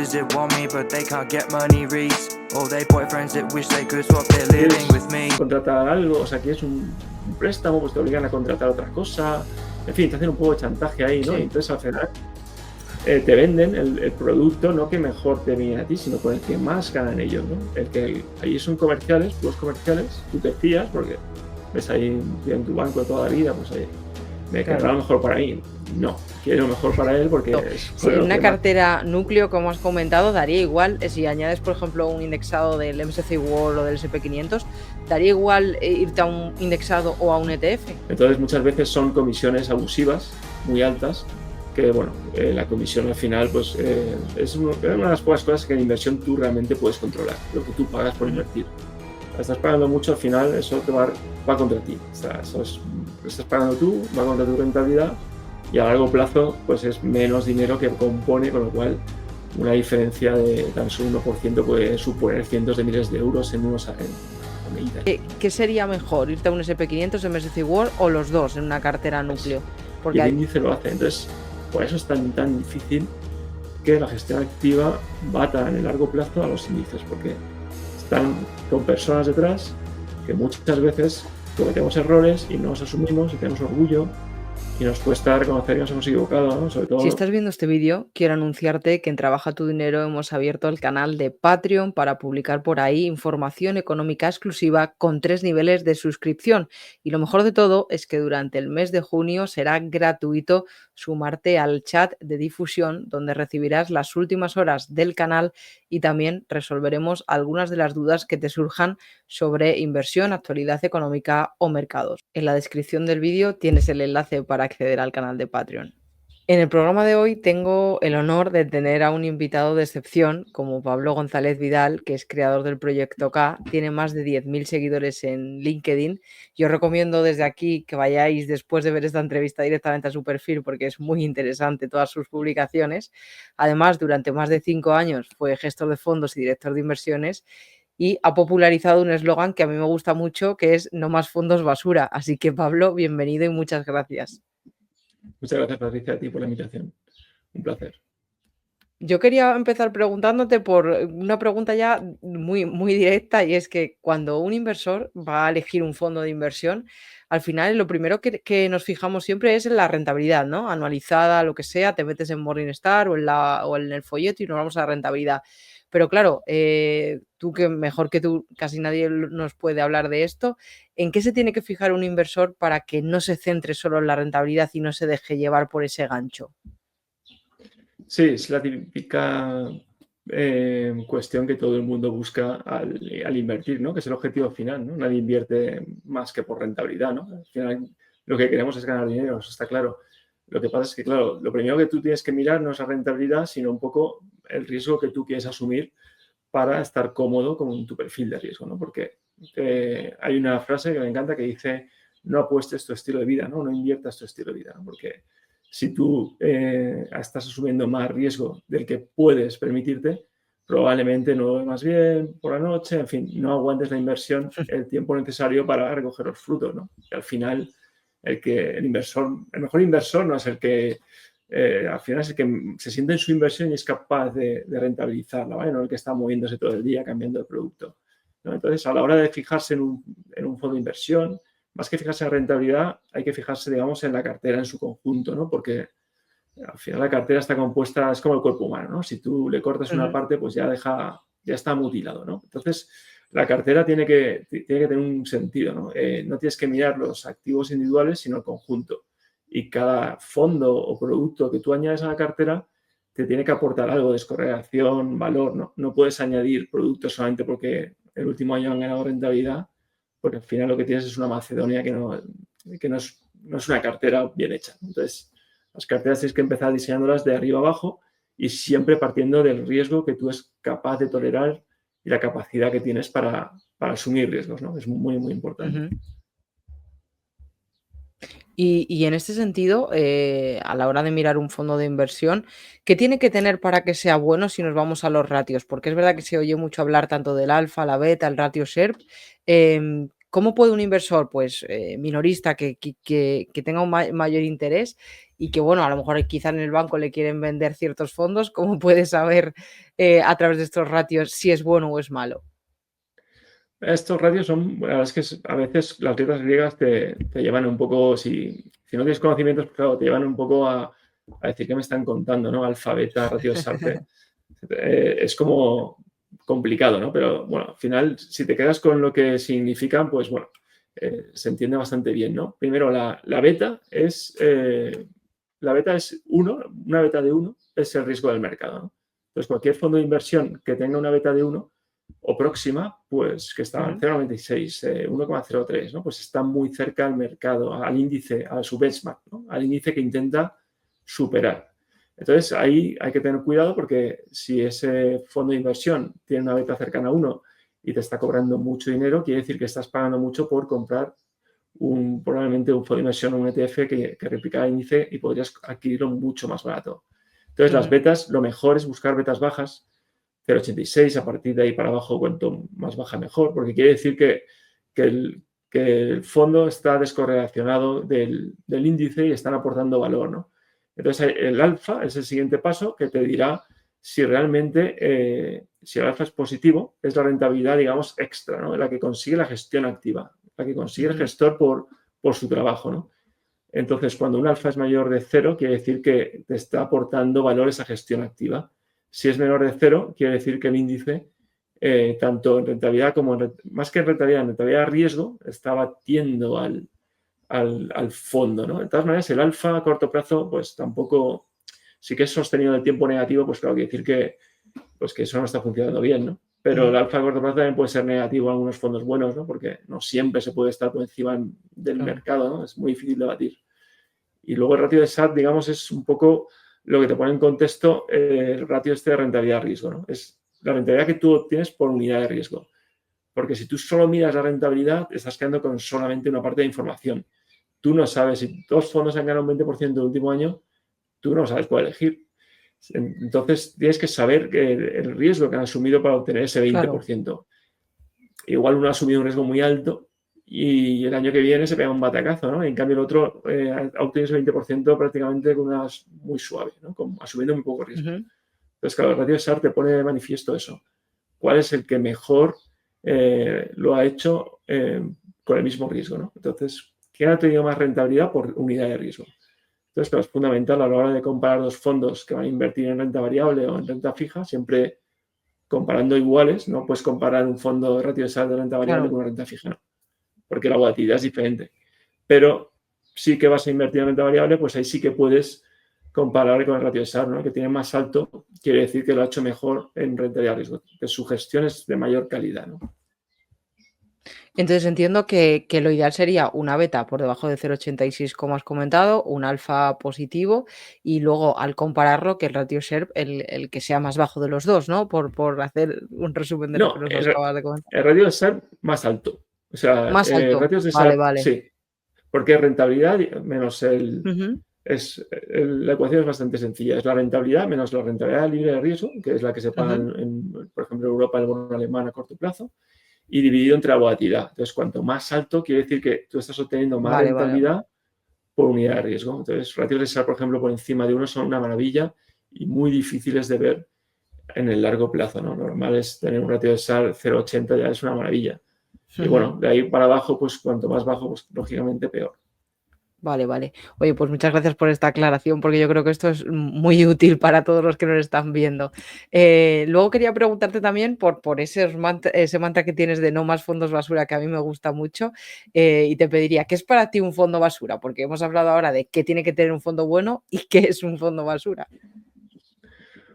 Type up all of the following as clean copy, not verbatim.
bitches that want me but they can't get money, Reese. All they boyfriends that wish they could swap their living with me. Contratar algo, o sea, quieres un préstamo, pues te obligan a contratar otra cosa. En fin, te hacen un poco de chantaje ahí, ¿no? Sí. Y entonces al final te venden el producto, no que mejor te viene a ti, sino con el que más ganan ellos, ¿no? Ahí son comerciales, puros comerciales, tú te fías porque ves ahí en tu banco de toda la vida, pues ahí me quedará lo mejor para mí. No, quiero lo mejor para él porque es... Sí, una cartera núcleo, como has comentado, daría igual, si añades, por ejemplo, un indexado del MSCI World o del SP500, daría igual irte a un indexado o a un ETF. Entonces muchas veces son comisiones abusivas, muy altas, que bueno, la comisión al final pues es una de las pocas cosas que en inversión tú realmente puedes controlar, lo que tú pagas por invertir. Estás pagando mucho, al final eso te va contra ti, o sea, lo estás pagando tú, va contra tu rentabilidad y a largo plazo pues es menos dinero que compone, con lo cual una diferencia de tan solo 1% puede suponer cientos de miles de euros en unos años. ¿Qué sería mejor, irte a un SP500, MSCI World o los dos en una cartera núcleo? Porque el índice lo hace, entonces por eso es tan difícil que la gestión activa bata en el largo plazo a los índices, porque están con personas detrás que muchas veces cometemos errores y no los asumimos y tenemos orgullo y nos cuesta reconocer que nos hemos equivocado, ¿no? Sobre todo... Si estás viendo este vídeo, quiero anunciarte que en Trabaja tu Dinero hemos abierto el canal de Patreon para publicar por ahí información económica exclusiva con 3 niveles de suscripción. Y lo mejor de todo es que durante el mes de junio será gratuito sumarte al chat de difusión, donde recibirás las últimas horas del canal y también resolveremos algunas de las dudas que te surjan sobre inversión, actualidad económica o mercados. En la descripción del vídeo tienes el enlace para acceder al canal de Patreon. En el programa de hoy tengo el honor de tener a un invitado de excepción como Pablo González Vidal, que es creador del Proyecto K, tiene más de 10.000 seguidores en LinkedIn. Yo recomiendo desde aquí que vayáis después de ver esta entrevista directamente a su perfil porque es muy interesante todas sus publicaciones. Además, durante más de 5 años fue gestor de fondos y director de inversiones y ha popularizado un eslogan que a mí me gusta mucho, que es no más fondos basura. Así que Pablo, bienvenido y muchas gracias. Muchas gracias, Patricia, a ti por la invitación. Un placer. Yo quería empezar preguntándote por una pregunta ya muy directa, y es que cuando un inversor va a elegir un fondo de inversión, al final lo primero que nos fijamos siempre es en la rentabilidad, ¿no? Anualizada, lo que sea, te metes en Morningstar o en el folleto y nos vamos a la rentabilidad. Pero claro, tú que mejor que tú, casi nadie nos puede hablar de esto, ¿en qué se tiene que fijar un inversor para que no se centre solo en la rentabilidad y no se deje llevar por ese gancho? Sí, es la típica cuestión que todo el mundo busca al invertir, ¿no? Que es el objetivo final, ¿no? Nadie invierte más que por rentabilidad, ¿no? Al final lo que queremos es ganar dinero, eso está claro. Lo que pasa es que, claro, lo primero que tú tienes que mirar no es la rentabilidad, sino un poco el riesgo que tú quieres asumir para estar cómodo con tu perfil de riesgo, ¿no? Porque hay una frase que me encanta que dice: no apuestes tu estilo de vida, ¿no? No inviertas tu estilo de vida, ¿no? Porque si tú estás asumiendo más riesgo del que puedes permitirte, probablemente no duermas bien por la noche, en fin, no aguantes la inversión el tiempo necesario para recoger los frutos, ¿no? Y al final, el mejor inversor no es el que al final es el que se siente en su inversión y es capaz de rentabilizarla, ¿vale? No el que está moviéndose todo el día cambiando de producto, ¿no? Entonces, a la hora de fijarse en un fondo de inversión, más que fijarse en rentabilidad, hay que fijarse, digamos, en la cartera en su conjunto, ¿no? Porque al final la cartera está compuesta, es como el cuerpo humano, ¿no? Si tú le cortas una parte, pues ya está mutilado, ¿no? Entonces, la cartera tiene que tener un sentido, ¿no? No tienes que mirar los activos individuales, sino el conjunto. Y cada fondo o producto que tú añades a la cartera te tiene que aportar algo de descorrelación, valor, ¿no? No puedes añadir productos solamente porque el último año han ganado rentabilidad, porque al final lo que tienes es una Macedonia que no es una cartera bien hecha. Entonces, las carteras tienes que empezar diseñándolas de arriba abajo y siempre partiendo del riesgo que tú eres capaz de tolerar y la capacidad que tienes para asumir riesgos, ¿no? Es muy, muy importante. Y en este sentido, a la hora de mirar un fondo de inversión, ¿qué tiene que tener para que sea bueno si nos vamos a los ratios? Porque es verdad que se oye mucho hablar tanto del alfa, la beta, el ratio Sharpe. ¿Cómo puede un inversor, pues, minorista que tenga un mayor interés y que, bueno, a lo mejor quizá en el banco le quieren vender ciertos fondos, cómo puede saber a través de estos ratios si es bueno o es malo? Estos ratios son, la verdad es que a veces las letras griegas te llevan un poco, si no tienes conocimientos, pues claro, te llevan un poco a decir qué me están contando, ¿no? Alfa, beta, ratio Sharpe. Es como complicado, ¿no? Pero bueno, al final, si te quedas con lo que significan, pues bueno, se entiende bastante bien, ¿no? Primero, la beta es 1, una beta de 1 es el riesgo del mercado, ¿no? Entonces, cualquier fondo de inversión que tenga una beta de 1 o próxima, pues que está en 0,96, 1,03, ¿no? Pues está muy cerca al mercado, al índice, a su benchmark, ¿no? Al índice que intenta superar. Entonces, ahí hay que tener cuidado porque si ese fondo de inversión tiene una beta cercana a 1 y te está cobrando mucho dinero, quiere decir que estás pagando mucho por comprar probablemente un fondo de inversión o un ETF que replica el índice y podrías adquirirlo mucho más barato. Entonces, las betas, lo mejor es buscar betas bajas, 0,86, a partir de ahí para abajo, cuanto más baja mejor, porque quiere decir que el fondo está descorrelacionado del índice y están aportando valor, ¿no? Entonces, el alfa es el siguiente paso que te dirá si realmente, si el alfa es positivo, es la rentabilidad, digamos, extra, ¿no? La que consigue la gestión activa, la que consigue el gestor por su trabajo, ¿no? Entonces, cuando un alfa es mayor de 0, quiere decir que te está aportando valor esa gestión activa. Si es menor de 0, quiere decir que el índice, tanto en rentabilidad como más que en rentabilidad de riesgo, está batiendo al fondo, ¿no? De todas maneras, el alfa a corto plazo, pues tampoco, sí que es sostenido en el tiempo negativo, pues claro, quiere decir que eso no está funcionando bien, ¿no? Pero el alfa a corto plazo también puede ser negativo en algunos fondos buenos, ¿no? Porque no siempre se puede estar por encima del mercado, ¿no? Es muy difícil de batir. Y luego el ratio de SAT, digamos, es un poco lo que te pone en contexto el ratio de rentabilidad-riesgo, ¿no? Es la rentabilidad que tú obtienes por unidad de riesgo. Porque si tú solo miras la rentabilidad, estás quedando con solamente una parte de información. Tú no sabes, si 2 fondos han ganado un 20% el último año, tú no sabes cuál elegir. Entonces, tienes que saber el riesgo que han asumido para obtener ese 20%. Claro. Igual uno ha asumido un riesgo muy alto y el año que viene se pega un batacazo, ¿no? En cambio, el otro ha obtenido ese 20% prácticamente con unas muy suave, ¿no? Asumiendo muy poco riesgo. Entonces, claro, el ratio de SAR te pone de manifiesto eso. ¿Cuál es el que mejor lo ha hecho con el mismo riesgo, ¿no? Entonces, ¿quién ha tenido más rentabilidad por unidad de riesgo? Entonces, claro, es fundamental a la hora de comparar dos fondos que van a invertir en renta variable o en renta fija, siempre comparando iguales, no puedes comparar un fondo de ratio de SAR de renta variable con una renta fija, ¿no? Porque la volatilidad es diferente. Pero sí que vas a invertir en renta variable, pues ahí sí que puedes comparar con el ratio de SAR, ¿no? Que tiene más alto, quiere decir que lo ha hecho mejor en renta de riesgo, que su gestión es de mayor calidad, ¿no? Entonces entiendo que lo ideal sería una beta por debajo de 0,86, como has comentado, un alfa positivo y luego al compararlo que el ratio Sharpe el que sea más bajo de los dos, ¿no? Por hacer un resumen de lo que nos acabas de comentar. El ratio de Sharpe más alto. O sea, más alto. ratios de Sharpe, Vale. sí. Porque rentabilidad menos la ecuación es bastante sencilla. Es la rentabilidad menos la rentabilidad libre de riesgo, que es la que se paga por ejemplo, en Europa el bono alemán a corto plazo, y dividido entre la volatilidad. Entonces, cuanto más alto, quiere decir que tú estás obteniendo más rentabilidad por unidad de riesgo. Entonces, ratios de SAR, por ejemplo, por encima de 1 son una maravilla y muy difíciles de ver en el largo plazo, ¿no? Normal es tener un ratio de SAR 0,80, ya es una maravilla. Y bueno, de ahí para abajo, pues cuanto más bajo, pues lógicamente peor. Vale. Oye, pues muchas gracias por esta aclaración, porque yo creo que esto es muy útil para todos los que nos están viendo. Luego quería preguntarte también por ese mantra que tienes de no más fondos basura, que a mí me gusta mucho, y te pediría, ¿qué es para ti un fondo basura? Porque hemos hablado ahora de qué tiene que tener un fondo bueno y qué es un fondo basura.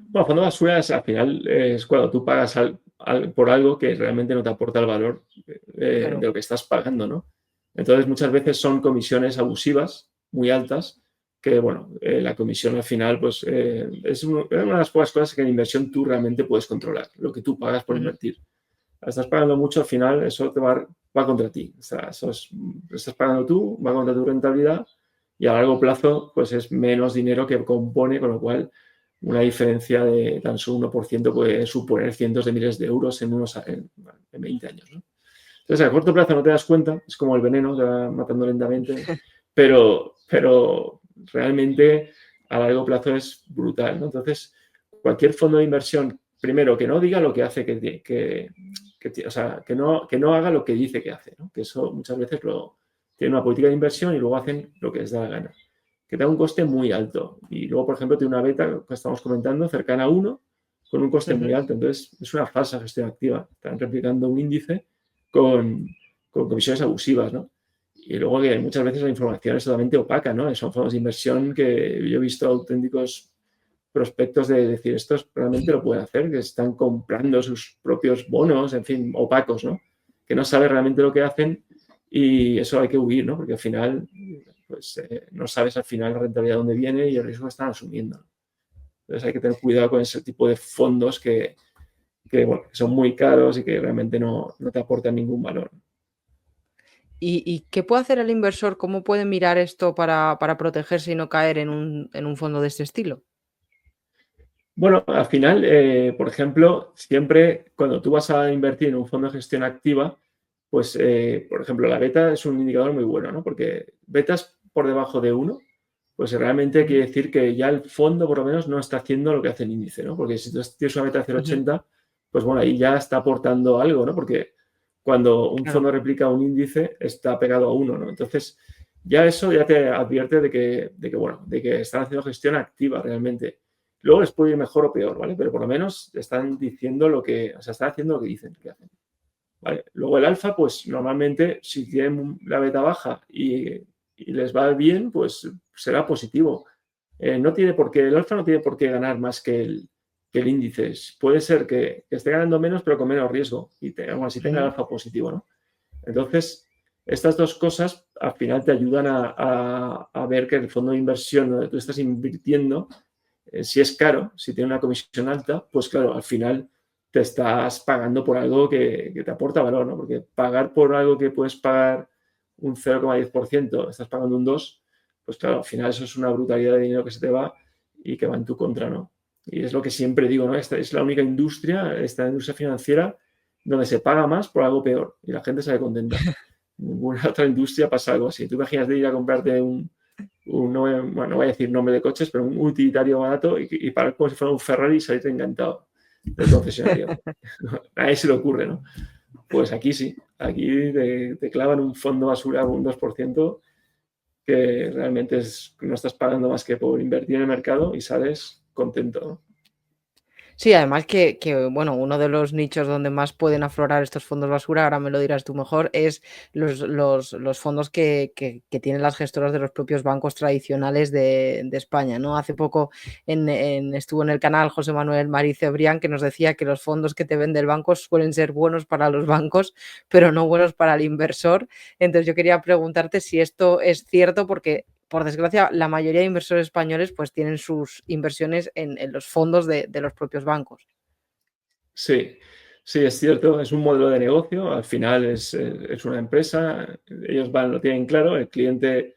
Bueno, fondo basura es, al final es cuando tú pagas por algo que realmente no te aporta el valor de lo que estás pagando, ¿no? Entonces, muchas veces son comisiones abusivas, muy altas, que, bueno, la comisión al final, pues, es una de las pocas cosas que en inversión tú realmente puedes controlar, lo que tú pagas por invertir. Estás pagando mucho, al final, eso te va contra ti. O sea, estás pagando tú, va contra tu rentabilidad y a largo plazo, pues, es menos dinero que compone, con lo cual una diferencia de tan solo 1% puede suponer cientos de miles de euros en 20 años, ¿no? Entonces, a corto plazo no te das cuenta, es como el veneno, te va matando lentamente, pero realmente a largo plazo es brutal, ¿no? Entonces, cualquier fondo de inversión primero, que no diga lo que hace, o sea, que no haga lo que dice que hace, ¿no? Que eso muchas veces tiene una política de inversión y luego hacen lo que les da la gana. Que da un coste muy alto. Y luego, por ejemplo, tiene una beta que estamos comentando cercana a 1 con un coste muy alto. Entonces, es una falsa gestión activa. Están replicando un índice con comisiones abusivas, ¿no? Y luego que muchas veces la información es totalmente opaca, ¿no? Son fondos de inversión que yo he visto auténticos prospectos de decir, estos realmente lo pueden hacer, que están comprando sus propios bonos, en fin, opacos, ¿no? Que no saben realmente lo que hacen y eso hay que huir, ¿no? Porque al final, pues no sabes al final la rentabilidad de dónde viene y el riesgo que están asumiendo. Entonces hay que tener cuidado con ese tipo de fondos que son muy caros y que realmente no te aportan ningún valor. ¿Y qué puede hacer el inversor? ¿Cómo puede mirar esto para protegerse y no caer en un fondo de este estilo? Bueno, al final, por ejemplo, siempre cuando tú vas a invertir en un fondo de gestión activa, pues, por ejemplo, la beta es un indicador muy bueno, ¿no? Porque betas por debajo de 1, pues realmente quiere decir que ya el fondo por lo menos no está haciendo lo que hace el índice, ¿no? Porque si tú tienes una beta de 0,80, pues bueno, ahí ya está aportando algo, ¿no? Porque cuando un Claro. fondo replica un índice está pegado a 1, ¿no? Entonces, ya eso ya te advierte de que están haciendo gestión activa realmente. Luego les puede ir mejor o peor, ¿vale? Pero por lo menos están diciendo están haciendo lo que dicen que hacen. ¿Vale? Luego el alfa, pues normalmente si tienen la beta baja y les va bien, pues será positivo. El alfa no tiene por qué ganar más que el índice. Puede ser que esté ganando menos, pero con menos riesgo y aún así tenga el alfa positivo, ¿no? Entonces, estas dos cosas al final te ayudan a ver que el fondo de inversión donde tú estás invirtiendo, si es caro, si tiene una comisión alta, pues claro, al final te estás pagando por algo que te aporta valor, ¿no? Porque pagar por algo que puedes pagar un 0,10%, estás pagando un 2%, pues claro, al final eso es una brutalidad de dinero que se te va y que va en tu contra, ¿no? Y es lo que siempre digo, ¿no? Esta es la única industria, esta industria financiera, donde se paga más por algo peor y la gente sale contenta. En ninguna otra industria pasa algo así. Tú imaginas de ir a comprarte no voy a decir nombre de coches, pero un utilitario barato y pagar como si fuera un Ferrari y salirte encantado del concesionario. A nadie se le ocurre, ¿no? Pues aquí sí, aquí te clavan un fondo basura un 2% que realmente no estás pagando más que por invertir en el mercado y sales contento, ¿no? Sí, además bueno, uno de los nichos donde más pueden aflorar estos fondos basura, ahora me lo dirás tú mejor, es los fondos que tienen las gestoras de los propios bancos tradicionales de España, ¿no? Hace poco estuvo en el canal José Manuel Marí Cebrián, que nos decía que los fondos que te vende el banco suelen ser buenos para los bancos, pero no buenos para el inversor. Entonces yo quería preguntarte si esto es cierto, porque por desgracia, la mayoría de inversores españoles pues tienen sus inversiones en los fondos de los propios bancos. Sí, sí, es cierto, es un modelo de negocio, al final es una empresa, ellos lo tienen claro, el cliente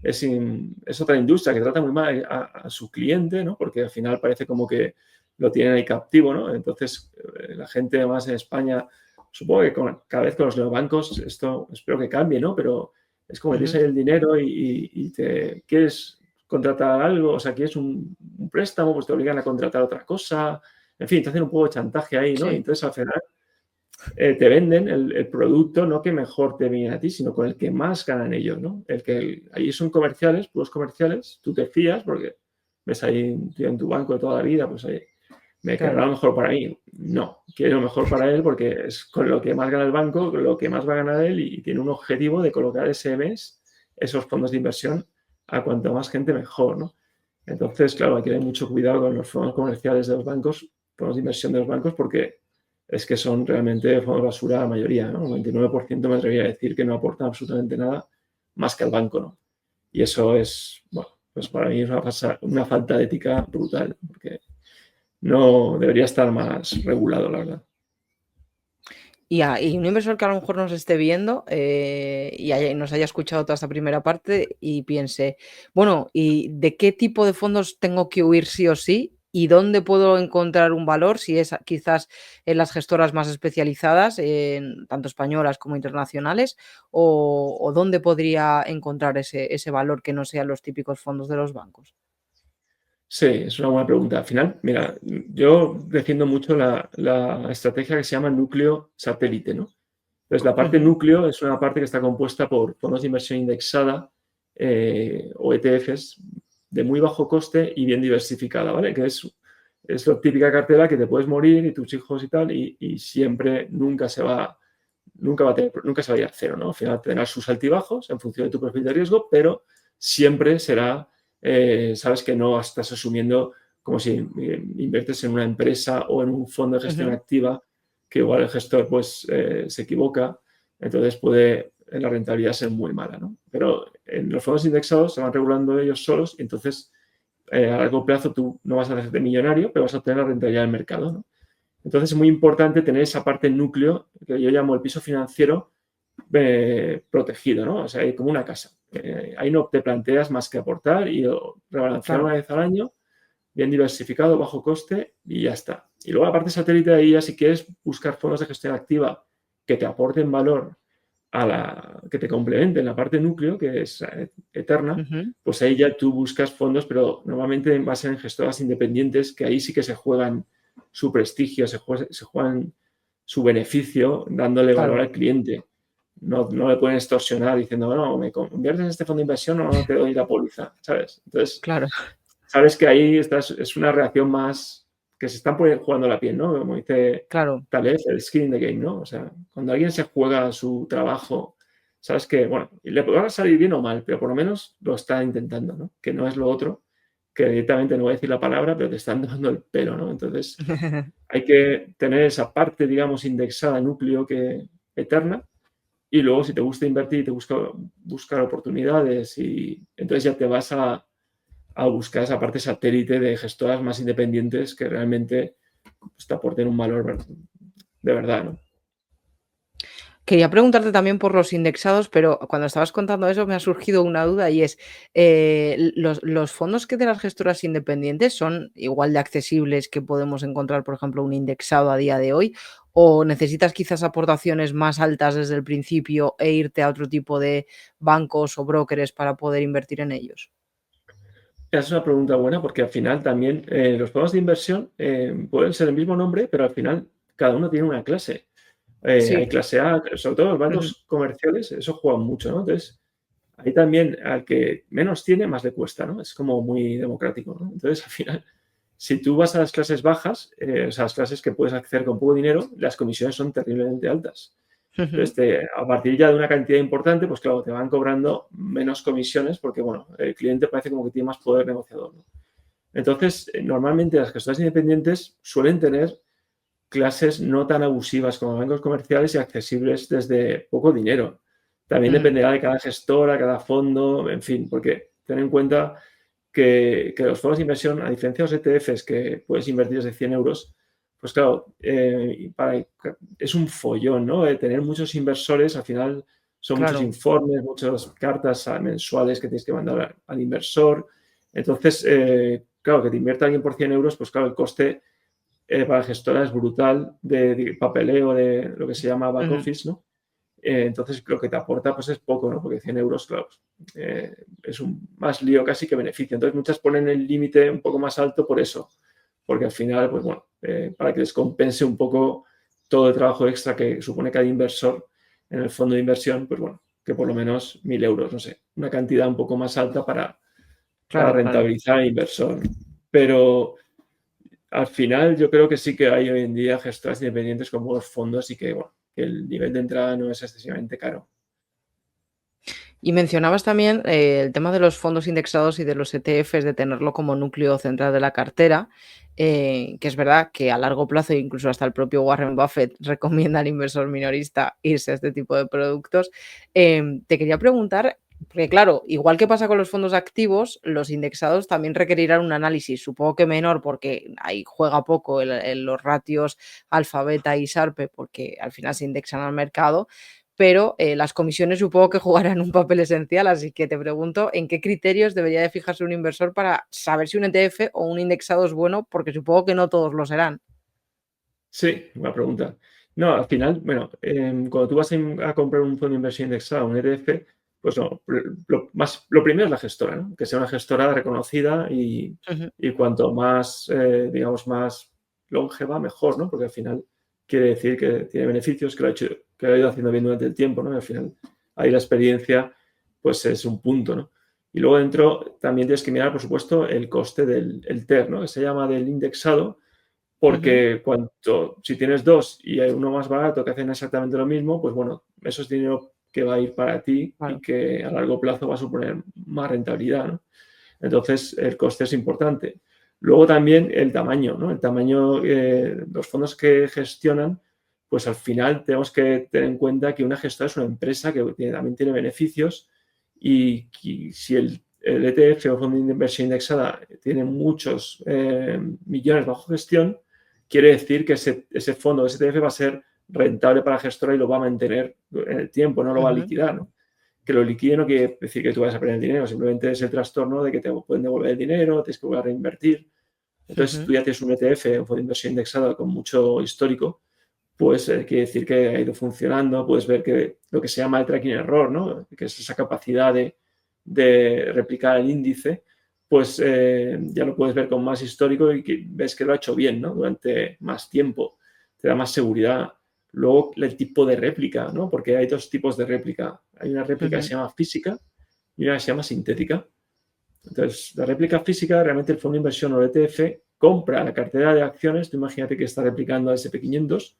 es otra industria que trata muy mal a su cliente, ¿no? Porque al final parece como que lo tienen ahí captivo, ¿no? Entonces, la gente más en España, supongo que cada vez con los neobancos, esto espero que cambie, ¿no? Pero es como que tienes ahí el dinero y te quieres contratar algo, o sea, quieres un préstamo, pues te obligan a contratar otra cosa, en fin, te hacen un poco de chantaje ahí, ¿no? Y Sí. entonces al final te venden el producto no que mejor te viene a ti, sino con el que más ganan ellos, ¿no? Ahí son comerciales, puros comerciales, tú te fías porque ves ahí un tío en tu banco de toda la vida, pues ahí, me querrá Claro. lo mejor para mí. No, quiero lo mejor para él porque es con lo que más gana el banco, con lo que más va a ganar él y tiene un objetivo de colocar ese mes esos fondos de inversión a cuanto más gente mejor, ¿no? Entonces, claro, hay que tener mucho cuidado con los fondos comerciales de los bancos, fondos de inversión de los bancos, porque es que son realmente fondos basura la mayoría, ¿no? Un 99% me atrevería a decir que no aportan absolutamente nada más que al banco, ¿no? Y eso es, bueno, pues para mí es una falta de ética brutal, porque no debería estar más regulado, la verdad. Y un inversor que a lo mejor nos esté viendo y nos haya escuchado toda esta primera parte y piense, bueno, ¿y de qué tipo de fondos tengo que huir sí o sí? ¿Y dónde puedo encontrar un valor? Si es quizás en las gestoras más especializadas, tanto españolas como internacionales, o dónde podría encontrar ese valor que no sean los típicos fondos de los bancos. Sí, es una buena pregunta. Al final, mira, yo defiendo mucho la estrategia que se llama núcleo satélite, ¿no? Entonces, la parte Ujú, núcleo es una parte que está compuesta por fondos de inversión indexada o ETFs de muy bajo coste y bien diversificada, ¿vale? Que es la típica cartera que te puedes morir y tus hijos y tal, y siempre nunca se va a ir a cero, ¿no? Al final tendrás sus altibajos en función de tu perfil de riesgo, pero siempre será, sabes que no estás asumiendo como si inviertes en una empresa o en un fondo de gestión ujú. activa, que igual el gestor pues se equivoca, entonces puede la rentabilidad ser muy mala, ¿no? Pero en los fondos indexados se van regulando ellos solos y entonces a largo plazo tú no vas a hacerte millonario, pero vas a obtener la rentabilidad del mercado, ¿no? Entonces es muy importante tener esa parte núcleo que yo llamo el piso financiero protegido, ¿no? O sea, como una casa. Ahí no te planteas más que aportar y rebalancear Claro. una vez al año, bien diversificado, bajo coste y ya está. Y luego la parte satélite, ahí ya si quieres buscar fondos de gestión activa que te aporten valor que te complementen la parte núcleo, que es eterna, Ujú. pues ahí ya tú buscas fondos, pero normalmente va a ser en gestoras independientes, que ahí sí que se juegan su prestigio, se juegan su beneficio dándole valor Claro, al cliente. No le pueden extorsionar diciendo, no, me conviertes en este fondo de inversión o no te doy la póliza, ¿sabes? Entonces, claro, sabes que ahí es una reacción más que se están jugando la piel, ¿no? Como dice claro. Taleb, el skin in the game, ¿no? O sea, cuando alguien se juega su trabajo, sabes que, bueno, le puede salir bien o mal, pero por lo menos lo está intentando, ¿no? Que no es lo otro, que directamente no voy a decir la palabra, pero te están dando el pelo, ¿no? Entonces, hay que tener esa parte, digamos, indexada, núcleo que eterna, y luego si te gusta invertir y te gusta buscar oportunidades y entonces ya te vas a buscar esa parte satélite de gestoras más independientes que realmente pues, te aporten un valor de verdad, ¿no? Quería preguntarte también por los indexados, pero cuando estabas contando eso me ha surgido una duda y es, ¿los fondos que de las gestoras independientes son igual de accesibles que podemos encontrar, por ejemplo, un indexado a día de hoy? ¿O necesitas quizás aportaciones más altas desde el principio e irte a otro tipo de bancos o brokers para poder invertir en ellos? Es una pregunta buena porque al final también los fondos de inversión pueden ser el mismo nombre, pero al final cada uno tiene una clase. Hay Sí. clase A, sobre todo los Ujú. bancos comerciales, eso juegan mucho, ¿no? Entonces, ahí también al que menos tiene, más le cuesta, ¿no? Es como muy democrático, ¿no? Entonces, al final, si tú vas a las clases bajas, o sea, las clases que puedes acceder con poco dinero, las comisiones son terriblemente altas. Ujú. Entonces, a partir ya de una cantidad importante, pues claro, te van cobrando menos comisiones porque, bueno, el cliente parece como que tiene más poder negociador, ¿no? Entonces, normalmente las gestoras independientes suelen tener clases no tan abusivas como bancos comerciales y accesibles desde poco dinero. También Mm, dependerá de cada gestora, cada fondo, en fin, porque ten en cuenta que los fondos de inversión, a diferencia de los ETFs que puedes invertir desde 100 euros, pues claro, es un follón, ¿no? Tener muchos inversores, al final son muchos claro. informes, muchas cartas mensuales que tienes que mandar al inversor. Entonces, claro, que te invierta alguien por 100 euros, pues claro, el coste para la gestora es brutal de papeleo, de lo que se llama back Ujú. office, ¿no? Entonces, lo que te aporta pues es poco, ¿no? Porque 100 euros, claro, es un más lío casi que beneficio. Entonces, muchas ponen el límite un poco más alto por eso, porque al final, pues bueno, para que les compense un poco todo el trabajo extra que supone cada inversor en el fondo de inversión, pues bueno, que por lo menos 1.000 euros, no sé, una cantidad un poco más alta para Claro, claro. rentabilizar al inversor. Pero al final, yo creo que sí que hay hoy en día gestoras independientes con buenos fondos y que, bueno, que el nivel de entrada no es excesivamente caro. Y mencionabas también, el tema de los fondos indexados y de los ETFs, de tenerlo como núcleo central de la cartera, que es verdad que a largo plazo, incluso hasta el propio Warren Buffett recomienda al inversor minorista irse a este tipo de productos. Te quería preguntar, porque claro, igual que pasa con los fondos activos, los indexados también requerirán un análisis, supongo que menor, porque ahí juega poco los ratios alfa, beta y Sharpe, porque al final se indexan al mercado, pero, las comisiones supongo que jugarán un papel esencial, así que te pregunto, ¿en qué criterios debería de fijarse un inversor para saber si un ETF o un indexado es bueno? Porque supongo que no todos lo serán. Sí, buena pregunta. No, al final, bueno, cuando tú vas a comprar un fondo de inversión indexado, un ETF, Pues no, lo primero es la gestora, ¿no? Que sea una gestora reconocida y cuanto más, digamos, más longeva, mejor, ¿no? Porque al final quiere decir que tiene beneficios, que lo ha ido haciendo bien durante el tiempo, ¿no? Y al final ahí la experiencia, pues es un punto, ¿no? Y luego dentro también tienes que mirar, por supuesto, el coste del TER, ¿no? Que se llama del indexado, porque si tienes dos y hay uno más barato que hacen exactamente lo mismo, pues bueno, eso es dinero que va a ir para ti Claro. y que a largo plazo va a suponer más rentabilidad, ¿no? Entonces, el coste es importante. Luego también el tamaño, ¿no? El tamaño, los fondos que gestionan, pues al final tenemos que tener en cuenta que una gestora es una empresa que también tiene beneficios y si el ETF o fondo de inversión indexada tiene muchos millones bajo gestión, quiere decir que ese fondo, ese ETF va a ser rentable para la gestora y lo va a mantener en el tiempo, no lo va a liquidar, ¿no? Que lo liquide no quiere decir que tú vayas a perder el dinero, simplemente es el trastorno de que te pueden devolver el dinero, tienes que volver a reinvertir. Entonces, si tú ya tienes un ETF, un fondo de inversión indexado con mucho histórico, pues quiere decir que ha ido funcionando, puedes ver que lo que se llama el tracking error, ¿no? Que es esa capacidad de replicar el índice, pues ya lo puedes ver con más histórico y que ves que lo ha hecho bien, ¿no? Durante más tiempo, te da más seguridad. Luego, el tipo de réplica, ¿no? Porque hay dos tipos de réplica. Hay una réplica que se llama física y una que se llama sintética. Entonces, la réplica física, realmente el fondo de inversión o el ETF compra la cartera de acciones. Tú imagínate que está replicando al SP500,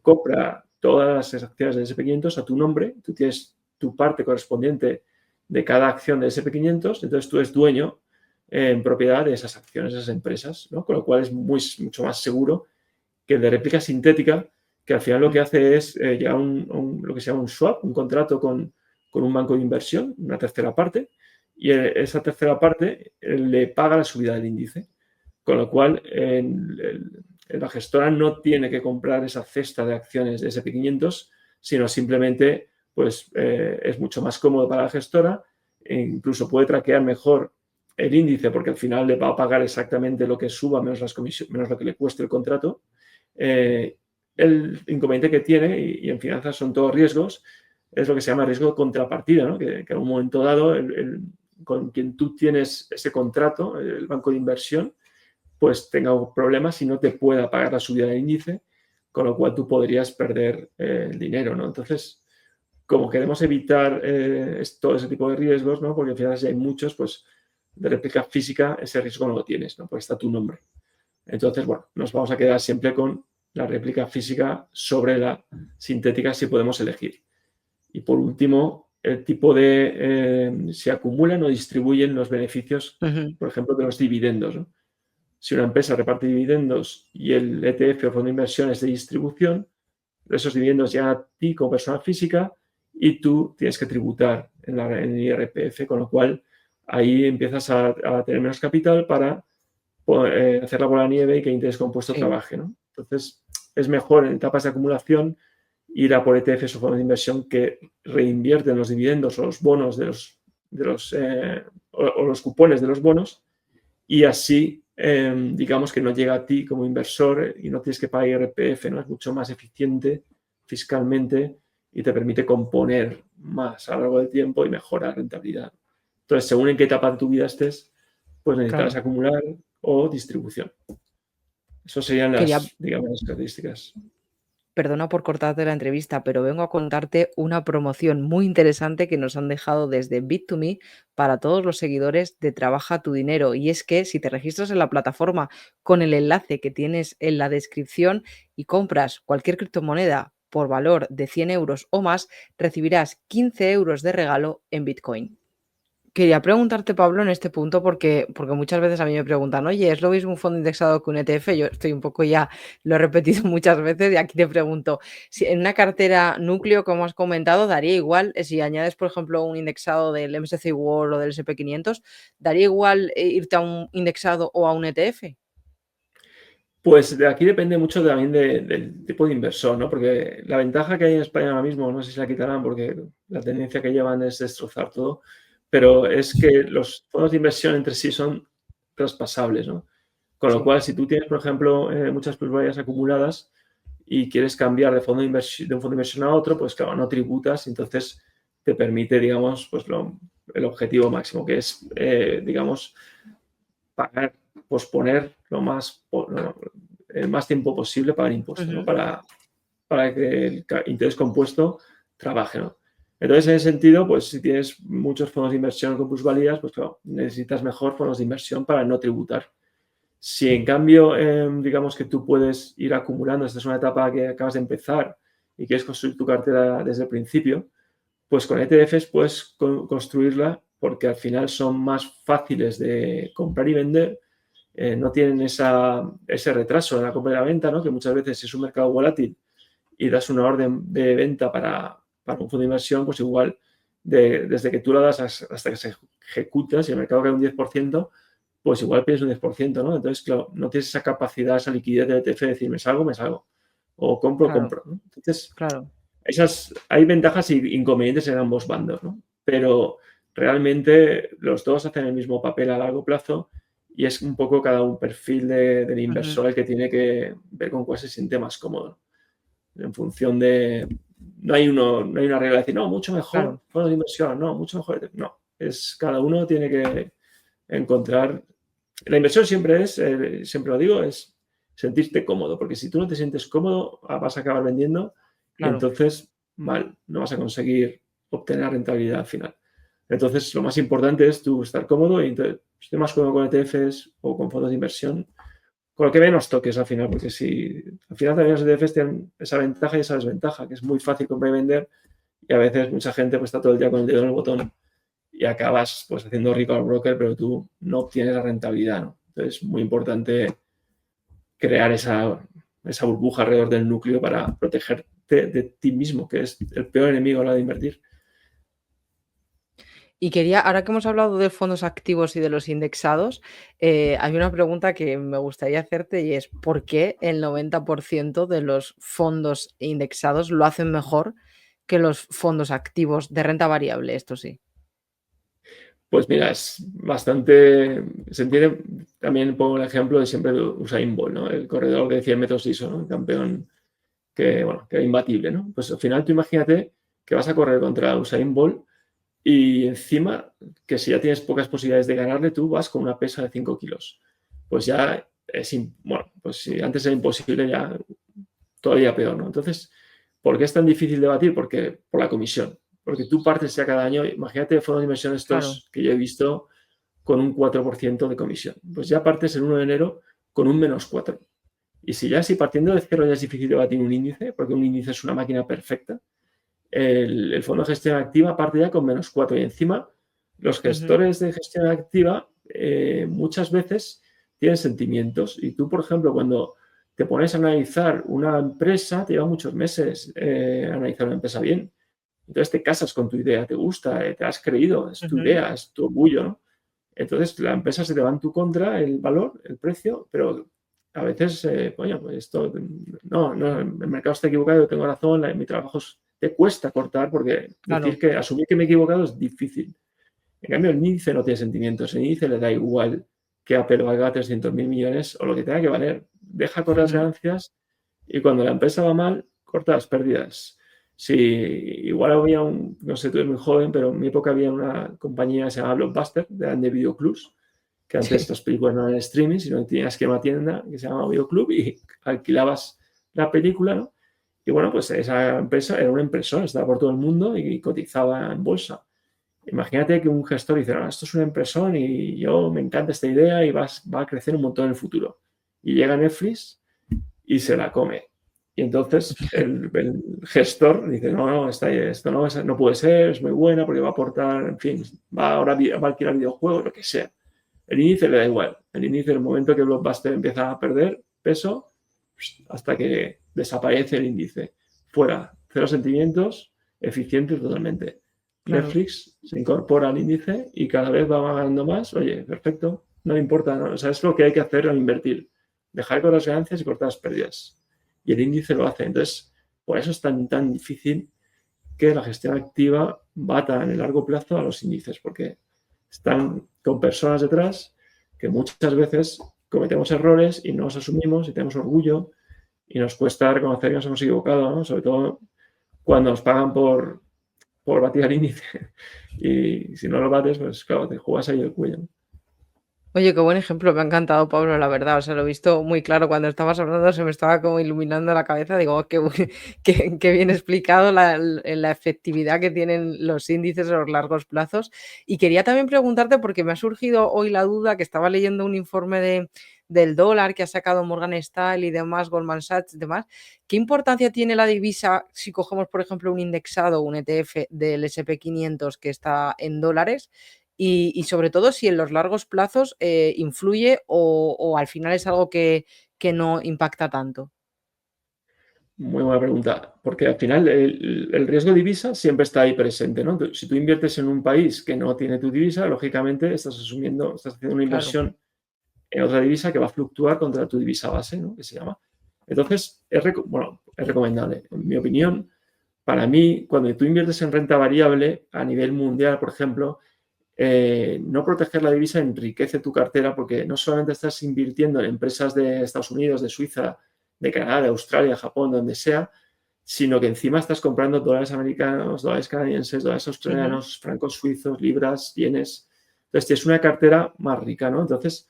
compra todas las acciones del SP500 a tu nombre, tú tienes tu parte correspondiente de cada acción del SP500, entonces tú eres dueño en propiedad de esas acciones, de esas empresas, ¿no? Con lo cual es mucho más seguro que el de réplica sintética, que al final lo que hace es llegar a lo que se llama un swap, un contrato con un banco de inversión, una tercera parte, y esa tercera parte le paga la subida del índice. Con lo cual, la gestora no tiene que comprar esa cesta de acciones de SP500, sino simplemente pues, es mucho más cómodo para la gestora e incluso puede traquear mejor el índice porque al final le va a pagar exactamente lo que suba menos las comisiones, menos lo que le cueste el contrato. El inconveniente que tiene, y en finanzas son todos riesgos, es lo que se llama riesgo de contrapartida, ¿no? Que en un momento dado, con quien tú tienes ese contrato, el banco de inversión, pues tenga problemas y no te pueda pagar la subida del índice, con lo cual tú podrías perder el dinero, ¿no? Entonces, como queremos evitar todo ese tipo de riesgos, ¿no? Porque al final si hay muchos, pues de réplica física ese riesgo no lo tienes, ¿no? Porque está tu nombre. Entonces, bueno, nos vamos a quedar siempre con la réplica física sobre la sintética si podemos elegir. Y por último, el tipo de se acumulan o distribuyen los beneficios, por ejemplo, de los dividendos, ¿no? Si una empresa reparte dividendos y el ETF o fondo de inversión es de distribución, esos dividendos llegan a ti como persona física y tú tienes que tributar en el IRPF, con lo cual ahí empiezas a tener menos capital para hacer la bola de nieve y que el interés compuesto trabaje, ¿no? Entonces, es mejor en etapas de acumulación ir a por ETFs o fondos de inversión que reinvierten los dividendos o los bonos o los cupones de los bonos y así digamos que no llega a ti como inversor y no tienes que pagar IRPF, ¿no? Es mucho más eficiente fiscalmente y te permite componer más a lo largo del tiempo y mejorar rentabilidad. Entonces, según en qué etapa de tu vida estés, pues necesitarás acumular o distribución. Eso serían digamos, las características. Perdona por cortarte la entrevista, pero vengo a contarte una promoción muy interesante que nos han dejado desde Bit2Me para todos los seguidores de Trabaja tu Dinero. Y es que si te registras en la plataforma con el enlace que tienes en la descripción y compras cualquier criptomoneda por valor de 100 euros o más, recibirás 15 euros de regalo en Bitcoin. Quería preguntarte, Pablo, en este punto, porque muchas veces a mí me preguntan, oye, ¿es lo mismo un fondo indexado que un ETF? Yo estoy un poco ya, lo he repetido muchas veces y aquí te pregunto, si en una cartera núcleo, como has comentado, daría igual, si añades, por ejemplo, un indexado del MSCI World o del SP500, ¿daría igual irte a un indexado o a un ETF? Pues de aquí depende mucho también del tipo de inversor, ¿no? Porque la ventaja que hay en España ahora mismo, no sé si la quitarán porque la tendencia que llevan es destrozar todo, pero es que los fondos de inversión entre sí son traspasables, ¿no? Con lo cual, si tú tienes, por ejemplo, muchas plusvalías acumuladas y quieres cambiar de un fondo de inversión a otro, pues claro, no tributas, entonces te permite, digamos, pues el objetivo máximo, que es, digamos, pagar, posponer el más tiempo posible pagar impuestos, ¿no? Para que el interés compuesto trabaje, ¿no? Entonces, en ese sentido, pues si tienes muchos fondos de inversión con plusvalías, pues claro, necesitas mejor fondos de inversión para no tributar. Si en cambio, digamos que tú puedes ir acumulando, esta es una etapa que acabas de empezar y quieres construir tu cartera desde el principio, pues con ETFs puedes construirla porque al final son más fáciles de comprar y vender, no tienen ese retraso en la compra y la venta, ¿no? Que muchas veces es un mercado volátil y das una orden de venta para un fondo de inversión, pues igual desde que tú la das hasta que se ejecuta, si el mercado cae un 10%, pues igual pierdes un 10%, ¿no? Entonces, claro, no tienes esa capacidad, esa liquidez del ETF de decir, me salgo, o compro, Claro. compro, ¿no? Entonces, Claro. hay ventajas y inconvenientes en ambos bandos, ¿no? Pero realmente los dos hacen el mismo papel a largo plazo y es un poco cada un perfil del inversor el que tiene que ver con cuál se siente más cómodo. En función de... No hay una regla de decir, no, mucho mejor Claro. fondos de inversión, no, mucho mejor. No, cada uno tiene que encontrar... La inversión siempre es, siempre lo digo, es sentirte cómodo, porque si tú no te sientes cómodo, vas a acabar vendiendo y Claro. entonces, mal, no vas a conseguir obtener rentabilidad al final. Entonces, lo más importante es tú estar cómodo y entonces, si estás más cómodo con ETFs o con fondos de inversión, con lo que menos toques al final, porque si al final también los ETFs tienen esa ventaja y esa desventaja, que es muy fácil comprar y vender y a veces mucha gente pues está todo el día con el dedo en el botón y acabas pues haciendo rico al broker, pero tú no obtienes la rentabilidad, ¿no? Entonces, es muy importante crear esa burbuja alrededor del núcleo para protegerte de ti mismo, que es el peor enemigo a la hora de invertir. Y quería, ahora que hemos hablado de fondos activos y de los indexados, hay una pregunta que me gustaría hacerte y es, ¿por qué el 90% de los fondos indexados lo hacen mejor que los fondos activos de renta variable? Esto sí. Pues mira, es bastante... Se entiende, también pongo el ejemplo de siempre de Usain Bolt, ¿no? El corredor de 100 metros liso, ¿no? El campeón que era imbatible, ¿no? Pues al final tú imagínate que vas a correr contra Usain Bolt y encima que si ya tienes pocas posibilidades de ganarle, tú vas con una pesa de 5 kilos. Pues ya pues si antes era imposible, ya todavía peor, ¿no? Entonces, ¿por qué es tan difícil de batir? Porque por la comisión. Porque tú partes ya cada año, imagínate fondos de inversión estos que yo he visto con un 4% de comisión. Pues ya partes el 1 de enero con un -4. Y si partiendo de cero ya es difícil de batir un índice, porque un índice es una máquina perfecta, el fondo de gestión activa parte ya con -4. Y encima, los gestores de gestión activa muchas veces tienen sentimientos. Y tú, por ejemplo, cuando te pones a analizar una empresa, te lleva muchos meses analizar una empresa bien. Entonces te casas con tu idea, te gusta, te has creído, es tu idea, es tu orgullo, ¿no? Entonces la empresa se te va en tu contra, el valor, el precio, pero a veces, pues esto, no, el mercado está equivocado, yo tengo razón, mi trabajo te cuesta cortar porque decir que asumir que me he equivocado es difícil. En cambio, el índice no tiene sentimientos, el índice le da igual que Apple valga 300.000 millones o lo que tenga que valer. Deja correr las ganancias y cuando la empresa va mal, corta las pérdidas. Si igual había no sé, tú eres muy joven, pero en mi época había una compañía que se llamaba Blockbuster, de videoclubs, que antes las películas no eran en streaming, sino que tenías que ir a una tienda que se llamaba Videoclub y alquilabas la película, ¿no? Y bueno, pues esa empresa era una impresora, estaba por todo el mundo y cotizaba en bolsa. Imagínate que un gestor dice, no, esto es una impresora y yo me encanta esta idea y va a crecer un montón en el futuro. Y llega Netflix y se la come. Y entonces el gestor dice, no, esto no puede ser, es muy buena porque va a aportar, en fin, ahora va a alquilar videojuegos, lo que sea. El índice le da igual. El índice, en el momento que Blockbuster empieza a perder peso, hasta que desaparece el índice. Fuera, cero sentimientos, eficiente totalmente. Claro. Netflix se incorpora al índice y cada vez va ganando más. Oye, perfecto, no le importa, ¿no? O sea, es lo que hay que hacer al invertir. Dejar con las ganancias y cortar las pérdidas. Y el índice lo hace. Entonces, por eso es tan difícil que la gestión activa bata en el largo plazo a los índices, porque están con personas detrás que muchas veces cometemos errores y no los asumimos y tenemos orgullo y nos cuesta reconocer que nos hemos equivocado, ¿no? Sobre todo cuando nos pagan por por batir al índice. Y si no lo bates, pues claro, te juegas ahí el cuello, ¿no? Oye, qué buen ejemplo, me ha encantado, Pablo, la verdad. O sea, lo he visto muy claro cuando estabas hablando, se me estaba como iluminando la cabeza. Digo, "Oh, qué bien explicado la efectividad que tienen los índices a los largos plazos". Y quería también preguntarte, porque me ha surgido hoy la duda, que estaba leyendo un informe del dólar que ha sacado Morgan Stanley y demás, Goldman Sachs y demás. ¿Qué importancia tiene la divisa si cogemos, por ejemplo, un indexado, un ETF del SP 500 que está en dólares? Y sobre todo si en los largos plazos influye o al final es algo que no impacta tanto. Muy buena pregunta, porque al final el riesgo de divisa siempre está ahí presente, ¿no? Si tú inviertes en un país que no tiene tu divisa, lógicamente estás haciendo una Claro. inversión en otra divisa que va a fluctuar contra tu divisa base, ¿no? Que se llama. Entonces, es recomendable. En mi opinión, para mí, cuando tú inviertes en renta variable a nivel mundial, por ejemplo, no proteger la divisa enriquece tu cartera porque no solamente estás invirtiendo en empresas de Estados Unidos, de Suiza, de Canadá, de Australia, Japón, donde sea, sino que encima estás comprando dólares americanos, dólares canadienses, dólares Ujú. australianos, francos suizos, libras, yenes. Entonces, tienes una cartera más rica, ¿no? Entonces,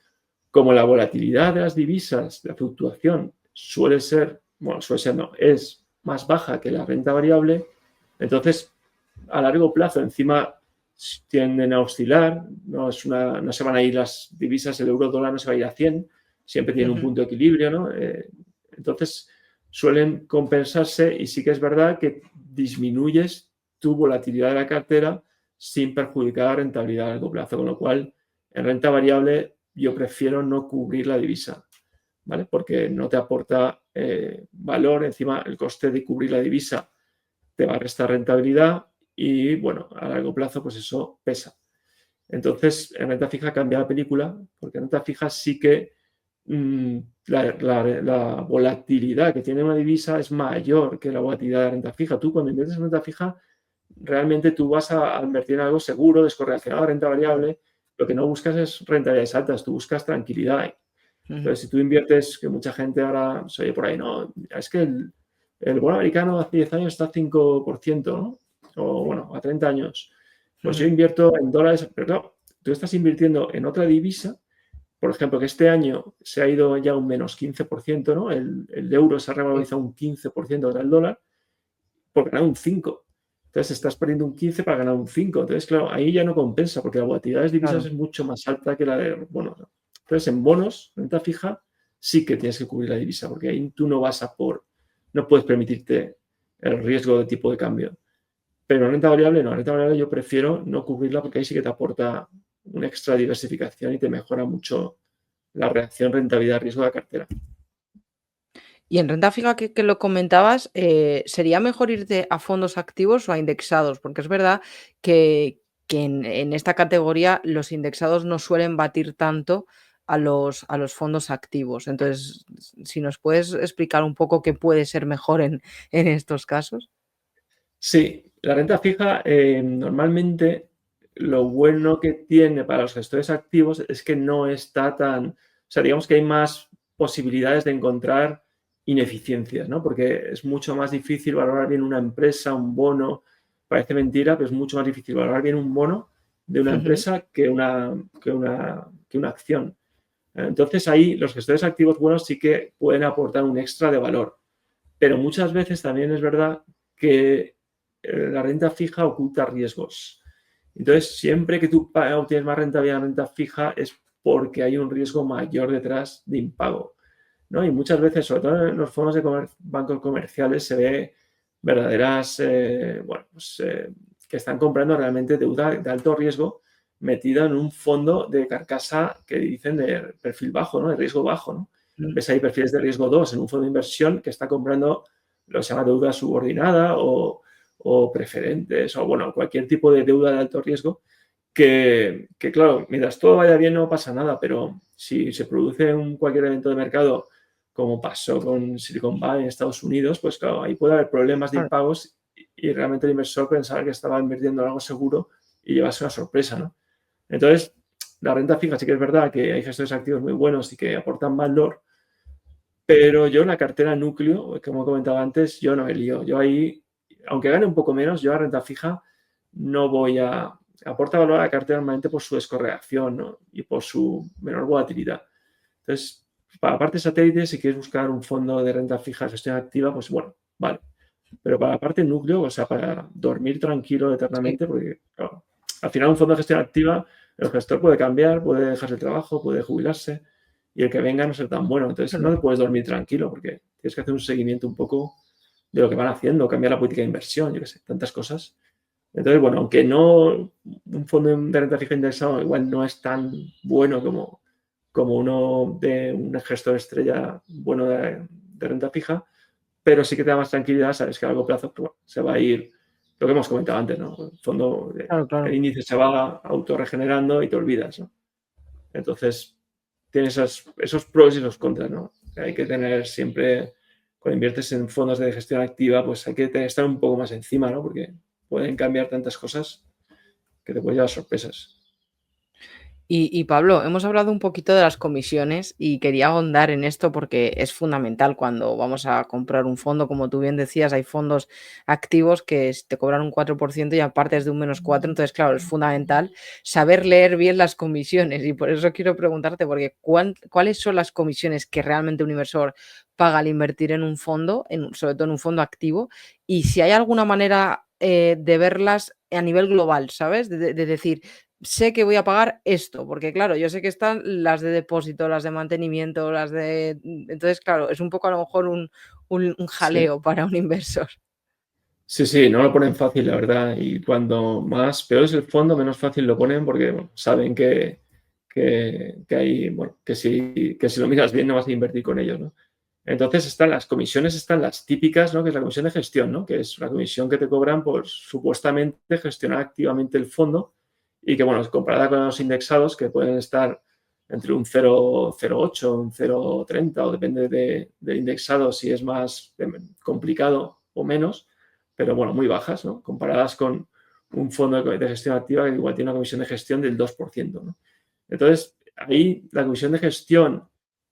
como la volatilidad de las divisas, la fluctuación es más baja que la renta variable, entonces a largo plazo encima tienden a oscilar, no se van a ir las divisas, el euro dólar no se va a ir a 100, siempre tiene un Ujú. punto de equilibrio, ¿no? Entonces suelen compensarse y sí que es verdad que disminuyes tu volatilidad de la cartera sin perjudicar la rentabilidad a largo plazo, con lo cual en renta variable yo prefiero no cubrir la divisa, ¿vale? Porque no te aporta valor, encima el coste de cubrir la divisa te va a restar rentabilidad y, bueno, a largo plazo pues eso pesa. Entonces, en renta fija cambia la película, porque en renta fija sí que la volatilidad que tiene una divisa es mayor que la volatilidad de renta fija. Tú cuando inviertes en renta fija, realmente tú vas a invertir en algo seguro, descorrelacionado a renta variable. Lo que no buscas es rentabilidades altas, tú buscas tranquilidad. Ujú. Entonces, si tú inviertes, que mucha gente ahora se oye por ahí, no, es que el bono americano hace 10 años está a 5%, ¿no? O bueno, a 30 años. Pues yo Ujú. invierto en dólares, pero claro, tú estás invirtiendo en otra divisa, por ejemplo, que este año se ha ido ya un menos 15%, ¿no? El euro se ha Sí. revalorizado un 15% contra el dólar por ganar un 5%. Entonces estás perdiendo un 15 para ganar un 5. Entonces, claro, ahí ya no compensa porque la volatilidad de las divisas Claro. es mucho más alta que la de bonos, ¿no? Entonces, en bonos, renta fija, sí que tienes que cubrir la divisa porque ahí tú no puedes permitirte el riesgo de tipo de cambio. Pero en renta variable no, en renta variable yo prefiero no cubrirla porque ahí sí que te aporta una extra diversificación y te mejora mucho la reacción rentabilidad-riesgo de la cartera. Y en renta fija que lo comentabas, ¿sería mejor irte a fondos activos o a indexados? Porque es verdad que en esta categoría los indexados no suelen batir tanto a los fondos activos. Entonces, si nos puedes explicar un poco qué puede ser mejor en estos casos. Sí, la renta fija normalmente lo bueno que tiene para los gestores activos es que no está tan, o sea, digamos que hay más posibilidades de encontrar ineficiencias, ¿no? Porque es mucho más difícil valorar bien una empresa, un bono, parece mentira, pero es mucho más difícil valorar bien un bono de una Ujú. empresa que una acción. Entonces ahí los gestores activos buenos sí que pueden aportar un extra de valor, pero muchas veces también es verdad que la renta fija oculta riesgos. Entonces, siempre que tú obtienes más rentabilidad en renta fija es porque hay un riesgo mayor detrás de impago, ¿no? Y muchas veces, sobre todo en los fondos de bancos comerciales, se ve verdaderas, que están comprando realmente deuda de alto riesgo metida en un fondo de carcasa que dicen de perfil bajo, ¿no? De riesgo bajo, ¿no? Mm. Ves ahí perfiles de riesgo 2 en un fondo de inversión que está comprando lo que se llama deuda subordinada o preferentes o, bueno, cualquier tipo de deuda de alto riesgo que, claro, mientras todo vaya bien no pasa nada, pero si se produce cualquier evento de mercado como pasó con Silicon Valley en Estados Unidos, pues claro, ahí puede haber problemas de Claro. impagos y realmente el inversor pensaba que estaba invirtiendo en algo seguro y llevarse una sorpresa, ¿no? Entonces, la renta fija sí que es verdad que hay gestores activos muy buenos y que aportan valor, pero yo en la cartera núcleo, como he comentado antes, yo no me lío. Yo ahí, aunque gane un poco menos, yo a renta fija no voy a... Aporta valor a la cartera normalmente por su descorrelación, ¿no? Y por su menor volatilidad. Entonces, para la parte satélite, si quieres buscar un fondo de renta fija de gestión activa, pues bueno, vale. Pero para la parte núcleo, o sea, para dormir tranquilo eternamente, porque claro, al final un fondo de gestión activa, el gestor puede cambiar, puede dejarse el trabajo, puede jubilarse y el que venga no ser tan bueno. Entonces no te puedes dormir tranquilo porque tienes que hacer un seguimiento un poco de lo que van haciendo, cambiar la política de inversión, yo qué sé, tantas cosas. Entonces, bueno, aunque no un fondo de renta fija indexado igual no es tan bueno como uno de un gestor estrella bueno de renta fija, pero sí que te da más tranquilidad, sabes que a largo plazo pues, bueno, se va a ir, lo que hemos comentado antes, ¿no? El fondo, Claro. el índice se va autorregenerando y te olvidas, ¿no? Entonces, tienes esos pros y esos contras, ¿no? Hay que tener siempre, cuando inviertes en fondos de gestión activa, pues hay que estar un poco más encima, ¿no? Porque pueden cambiar tantas cosas que te pueden llevar sorpresas. Y Pablo, hemos hablado un poquito de las comisiones y quería ahondar en esto porque es fundamental cuando vamos a comprar un fondo. Como tú bien decías, hay fondos activos que te cobran un 4% y aparte es de un -4%. Entonces, claro, es fundamental saber leer bien las comisiones y por eso quiero preguntarte, porque ¿cuáles son las comisiones que realmente un inversor paga al invertir en un fondo, sobre todo en un fondo activo? Y si hay alguna manera de verlas a nivel global, ¿sabes? De decir, sé que voy a pagar esto, porque claro, yo sé que están las de depósito, las de mantenimiento, las de... Entonces, claro, es un poco a lo mejor un jaleo para un inversor. Sí, no lo ponen fácil, la verdad. Y cuando más peor es el fondo, menos fácil lo ponen porque bueno, saben que hay, bueno, que si lo miras bien no vas a invertir con ellos, ¿no? Entonces están las comisiones, están las típicas, ¿no? Que es la comisión de gestión, ¿no? Que es la comisión que te cobran por supuestamente gestionar activamente el fondo y que, bueno, comparada con los indexados que pueden estar entre un 0,08, un 0,30 o depende del indexado si es más complicado o menos, pero bueno, muy bajas, ¿no? Comparadas con un fondo de gestión activa que igual tiene una comisión de gestión del 2%, ¿no? Entonces, ahí la comisión de gestión,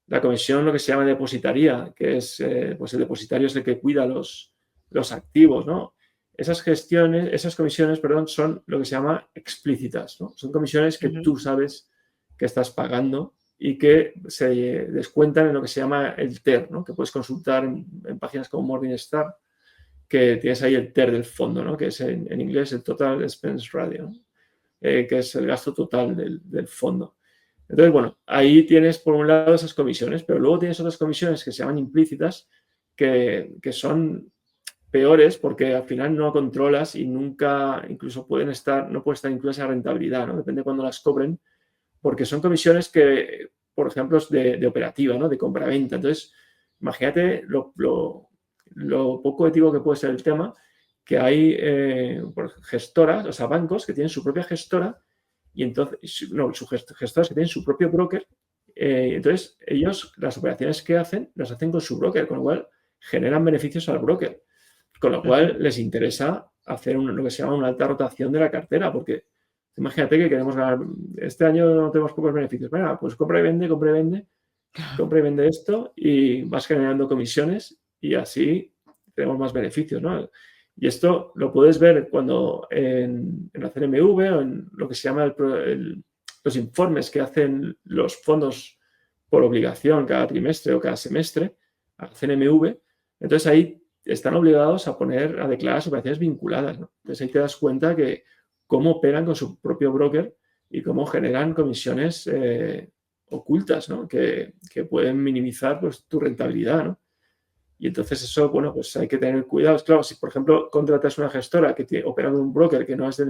la comisión lo que se llama depositaría, que es, pues el depositario es el que cuida los activos, ¿no? Esas comisiones, perdón, son lo que se llama explícitas, ¿no? Son comisiones que tú sabes que estás pagando y que se descuentan en lo que se llama el TER, ¿no? Que puedes consultar en páginas como Morningstar, que tienes ahí el TER del fondo, ¿no? Que es en inglés el Total Expense Ratio, ¿no? Que es el gasto total del fondo. Entonces, bueno, ahí tienes por un lado esas comisiones, pero luego tienes otras comisiones que se llaman implícitas, que son peores porque al final no controlas y nunca, incluso no puede estar incluso esa rentabilidad, ¿no? Depende de cuándo las cobren, porque son comisiones que, por ejemplo, es de operativa, ¿no? De compra-venta. Entonces, imagínate lo poco ético que puede ser el tema, que hay gestoras, o sea, bancos que tienen su propia gestora y entonces, no, gestoras que tienen su propio broker. Entonces, ellos, las operaciones que hacen, las hacen con su broker, con lo cual generan beneficios al broker, con lo cual les interesa hacer lo que se llama una alta rotación de la cartera, porque imagínate que queremos ganar, este año no tenemos pocos beneficios, venga, pues compra y vende esto y vas generando comisiones y así tenemos más beneficios, ¿no? Y esto lo puedes ver cuando en la CNMV o en lo que se llama los informes que hacen los fondos por obligación cada trimestre o cada semestre a CNMV. Entonces ahí están obligados a declarar las operaciones vinculadas, ¿no? Entonces ahí te das cuenta que cómo operan con su propio broker y cómo generan comisiones ocultas, ¿no? Que pueden minimizar pues, tu rentabilidad, ¿no? Y entonces eso, bueno, pues hay que tener cuidado. Claro, si por ejemplo contratas una gestora que opera con un broker que no es de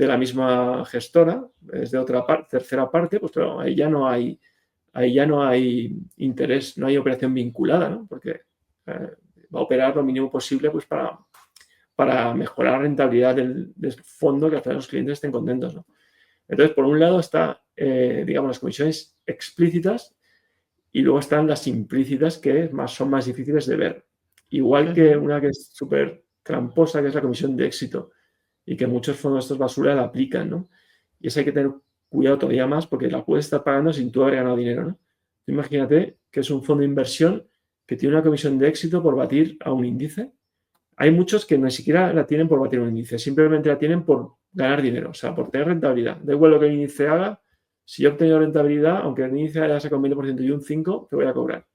la misma gestora, es de tercera parte, pues claro, ahí ya no hay interés, no hay operación vinculada, ¿no? Porque va a operar lo mínimo posible pues para mejorar la rentabilidad del fondo, que al final los clientes estén contentos, ¿no? Entonces, por un lado está, digamos, las comisiones explícitas y luego están las implícitas que son más difíciles de ver. Igual que una que es súper tramposa, que es la comisión de éxito y que muchos fondos de estos basura la aplican, ¿no? Y eso hay que tener cuidado todavía más porque la puedes estar pagando sin tú haber ganado dinero, ¿no? Imagínate que es un fondo de inversión que tiene una comisión de éxito por batir a un índice. hay muchos que ni siquiera la tienen por batir un índice, simplemente la tienen por ganar dinero, o sea, por tener rentabilidad. Da igual lo que el índice haga, si yo he obtenido rentabilidad, aunque el índice haya sacado un 20% y un 5%, te voy a cobrar.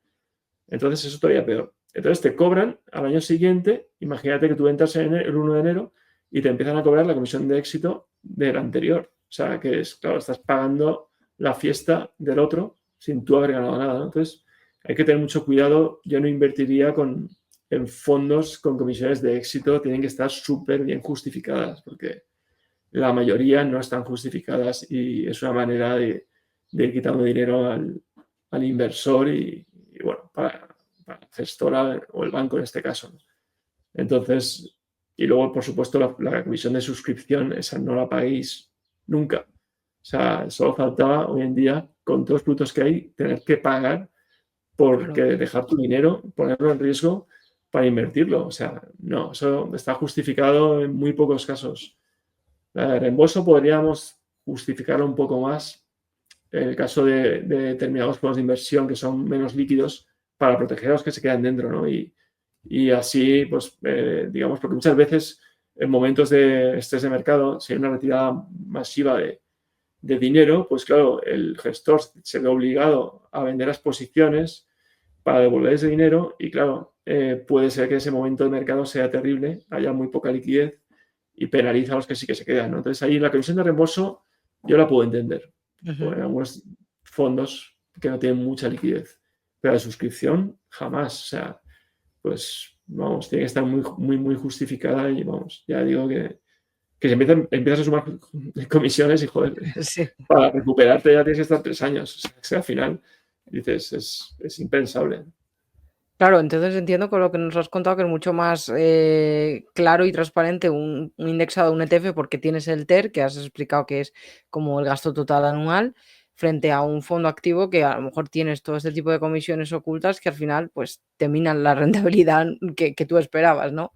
Entonces, eso es todavía peor. Entonces, te cobran al año siguiente, imagínate que tú entras en el 1 de enero y te empiezan a cobrar la comisión de éxito del anterior. O sea, que es, claro, estás pagando la fiesta del otro sin tú haber ganado nada, ¿no? Entonces, hay que tener mucho cuidado. Yo no invertiría en fondos con comisiones de éxito, tienen que estar súper bien justificadas, porque la mayoría no están justificadas y es una manera de ir quitando dinero al inversor y bueno, para la gestora o el banco en este caso, ¿no? Entonces, y luego, por supuesto, la comisión de suscripción, esa no la paguéis nunca. O sea, solo faltaba hoy en día, con todos los productos que hay, tener que pagar porque Claro. dejar tu dinero, ponerlo en riesgo para invertirlo. O sea, no, eso está justificado en muy pocos casos. El reembolso podríamos justificarlo un poco más en el caso de determinados fondos de inversión que son menos líquidos para proteger a los que se quedan dentro, ¿no? Y así, pues, digamos, porque muchas veces en momentos de estrés de mercado, si hay una retirada masiva de dinero, pues claro, el gestor se ve obligado a vender las posiciones para devolver ese dinero y claro, puede ser que ese momento de mercado sea terrible, haya muy poca liquidez y penaliza a los que sí que se quedan, ¿no? Entonces ahí la comisión de reembolso yo la puedo entender. Ujú. En algunos fondos que no tienen mucha liquidez, pero la suscripción jamás, o sea, pues vamos, tiene que estar muy, muy, muy justificada y vamos, ya digo que se empiezas a sumar comisiones y joder, Sí. para recuperarte ya tienes que estar 3 años, o sea, que al final dices, es impensable. Claro, entonces entiendo con lo que nos has contado que es mucho más claro y transparente un indexado, un ETF, porque tienes el TER, que has explicado que es como el gasto total anual, frente a un fondo activo que a lo mejor tienes todo este tipo de comisiones ocultas que al final pues te minan la rentabilidad que tú esperabas, ¿no?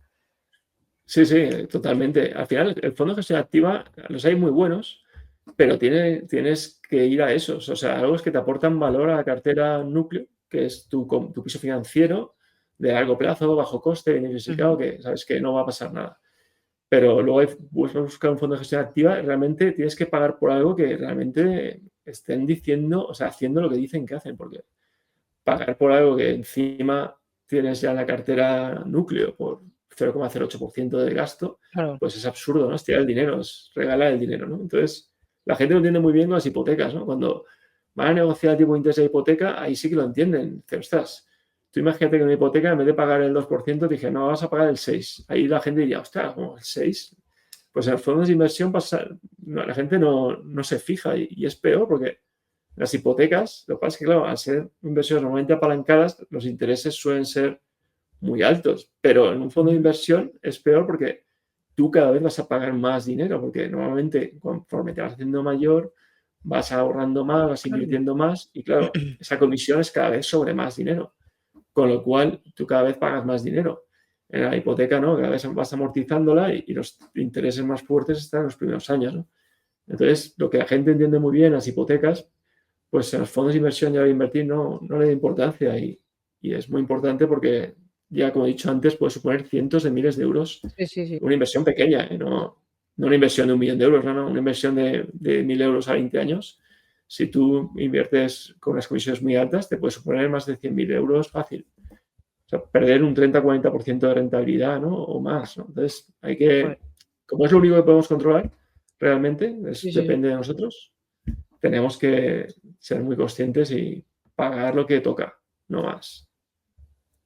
Sí, sí, totalmente. Al final, el fondo de gestión activa, los hay muy buenos, pero tienes que ir a esos. O sea, algo es que te aportan valor a la cartera núcleo, que es tu piso financiero de largo plazo, bajo coste, bien diversificado, Ujú. que sabes que no va a pasar nada. Pero luego buscar un fondo de gestión activa, realmente tienes que pagar por algo que realmente estén diciendo, o sea, haciendo lo que dicen que hacen, porque pagar por algo que encima tienes ya en la cartera núcleo por 0,08% de gasto, Claro, pues es absurdo, ¿no? Es tirar el dinero, es regalar el dinero, ¿no? Entonces, la gente no entiende muy bien las hipotecas, ¿no? Cuando van a negociar el tipo de interés de hipoteca, ahí sí que lo entienden. Dice, ostras, tú imagínate que una hipoteca, en vez de pagar el 2%, dije, no, vas a pagar el 6%. Ahí la gente diría, ostras, ¿cómo el 6%? Pues en los fondos de inversión pasa, no, la gente no se fija y es peor porque las hipotecas, lo que pasa es que, claro, al ser inversiones normalmente apalancadas, los intereses suelen ser muy altos, pero en un fondo de ujú, inversión es peor porque tú cada vez vas a pagar más dinero, porque normalmente conforme te vas haciendo mayor, vas ahorrando más, vas claro. invirtiendo más y, claro, esa comisión es cada vez sobre más dinero, con lo cual tú cada vez pagas más dinero. En la hipoteca, ¿no? Cada vez vas amortizándola y los intereses más fuertes están en los primeros años, ¿no? Entonces, lo que la gente entiende muy bien, las hipotecas, pues en los fondos de inversión ya de invertir no le da importancia y es muy importante porque ya, como he dicho antes, puede suponer cientos de miles de euros Sí, sí, sí. una inversión pequeña, no una inversión de 1 millón de euros, no, una inversión de 1.000 euros a 20 años. Si tú inviertes con unas comisiones muy altas, te puede suponer más de 100.000 euros fácil. O sea, perder un 30-40% de rentabilidad, ¿no? O más, ¿no? Entonces, Joder. como es lo único que podemos controlar, realmente, Sí, sí, sí. depende de nosotros, tenemos que ser muy conscientes y pagar lo que toca, no más.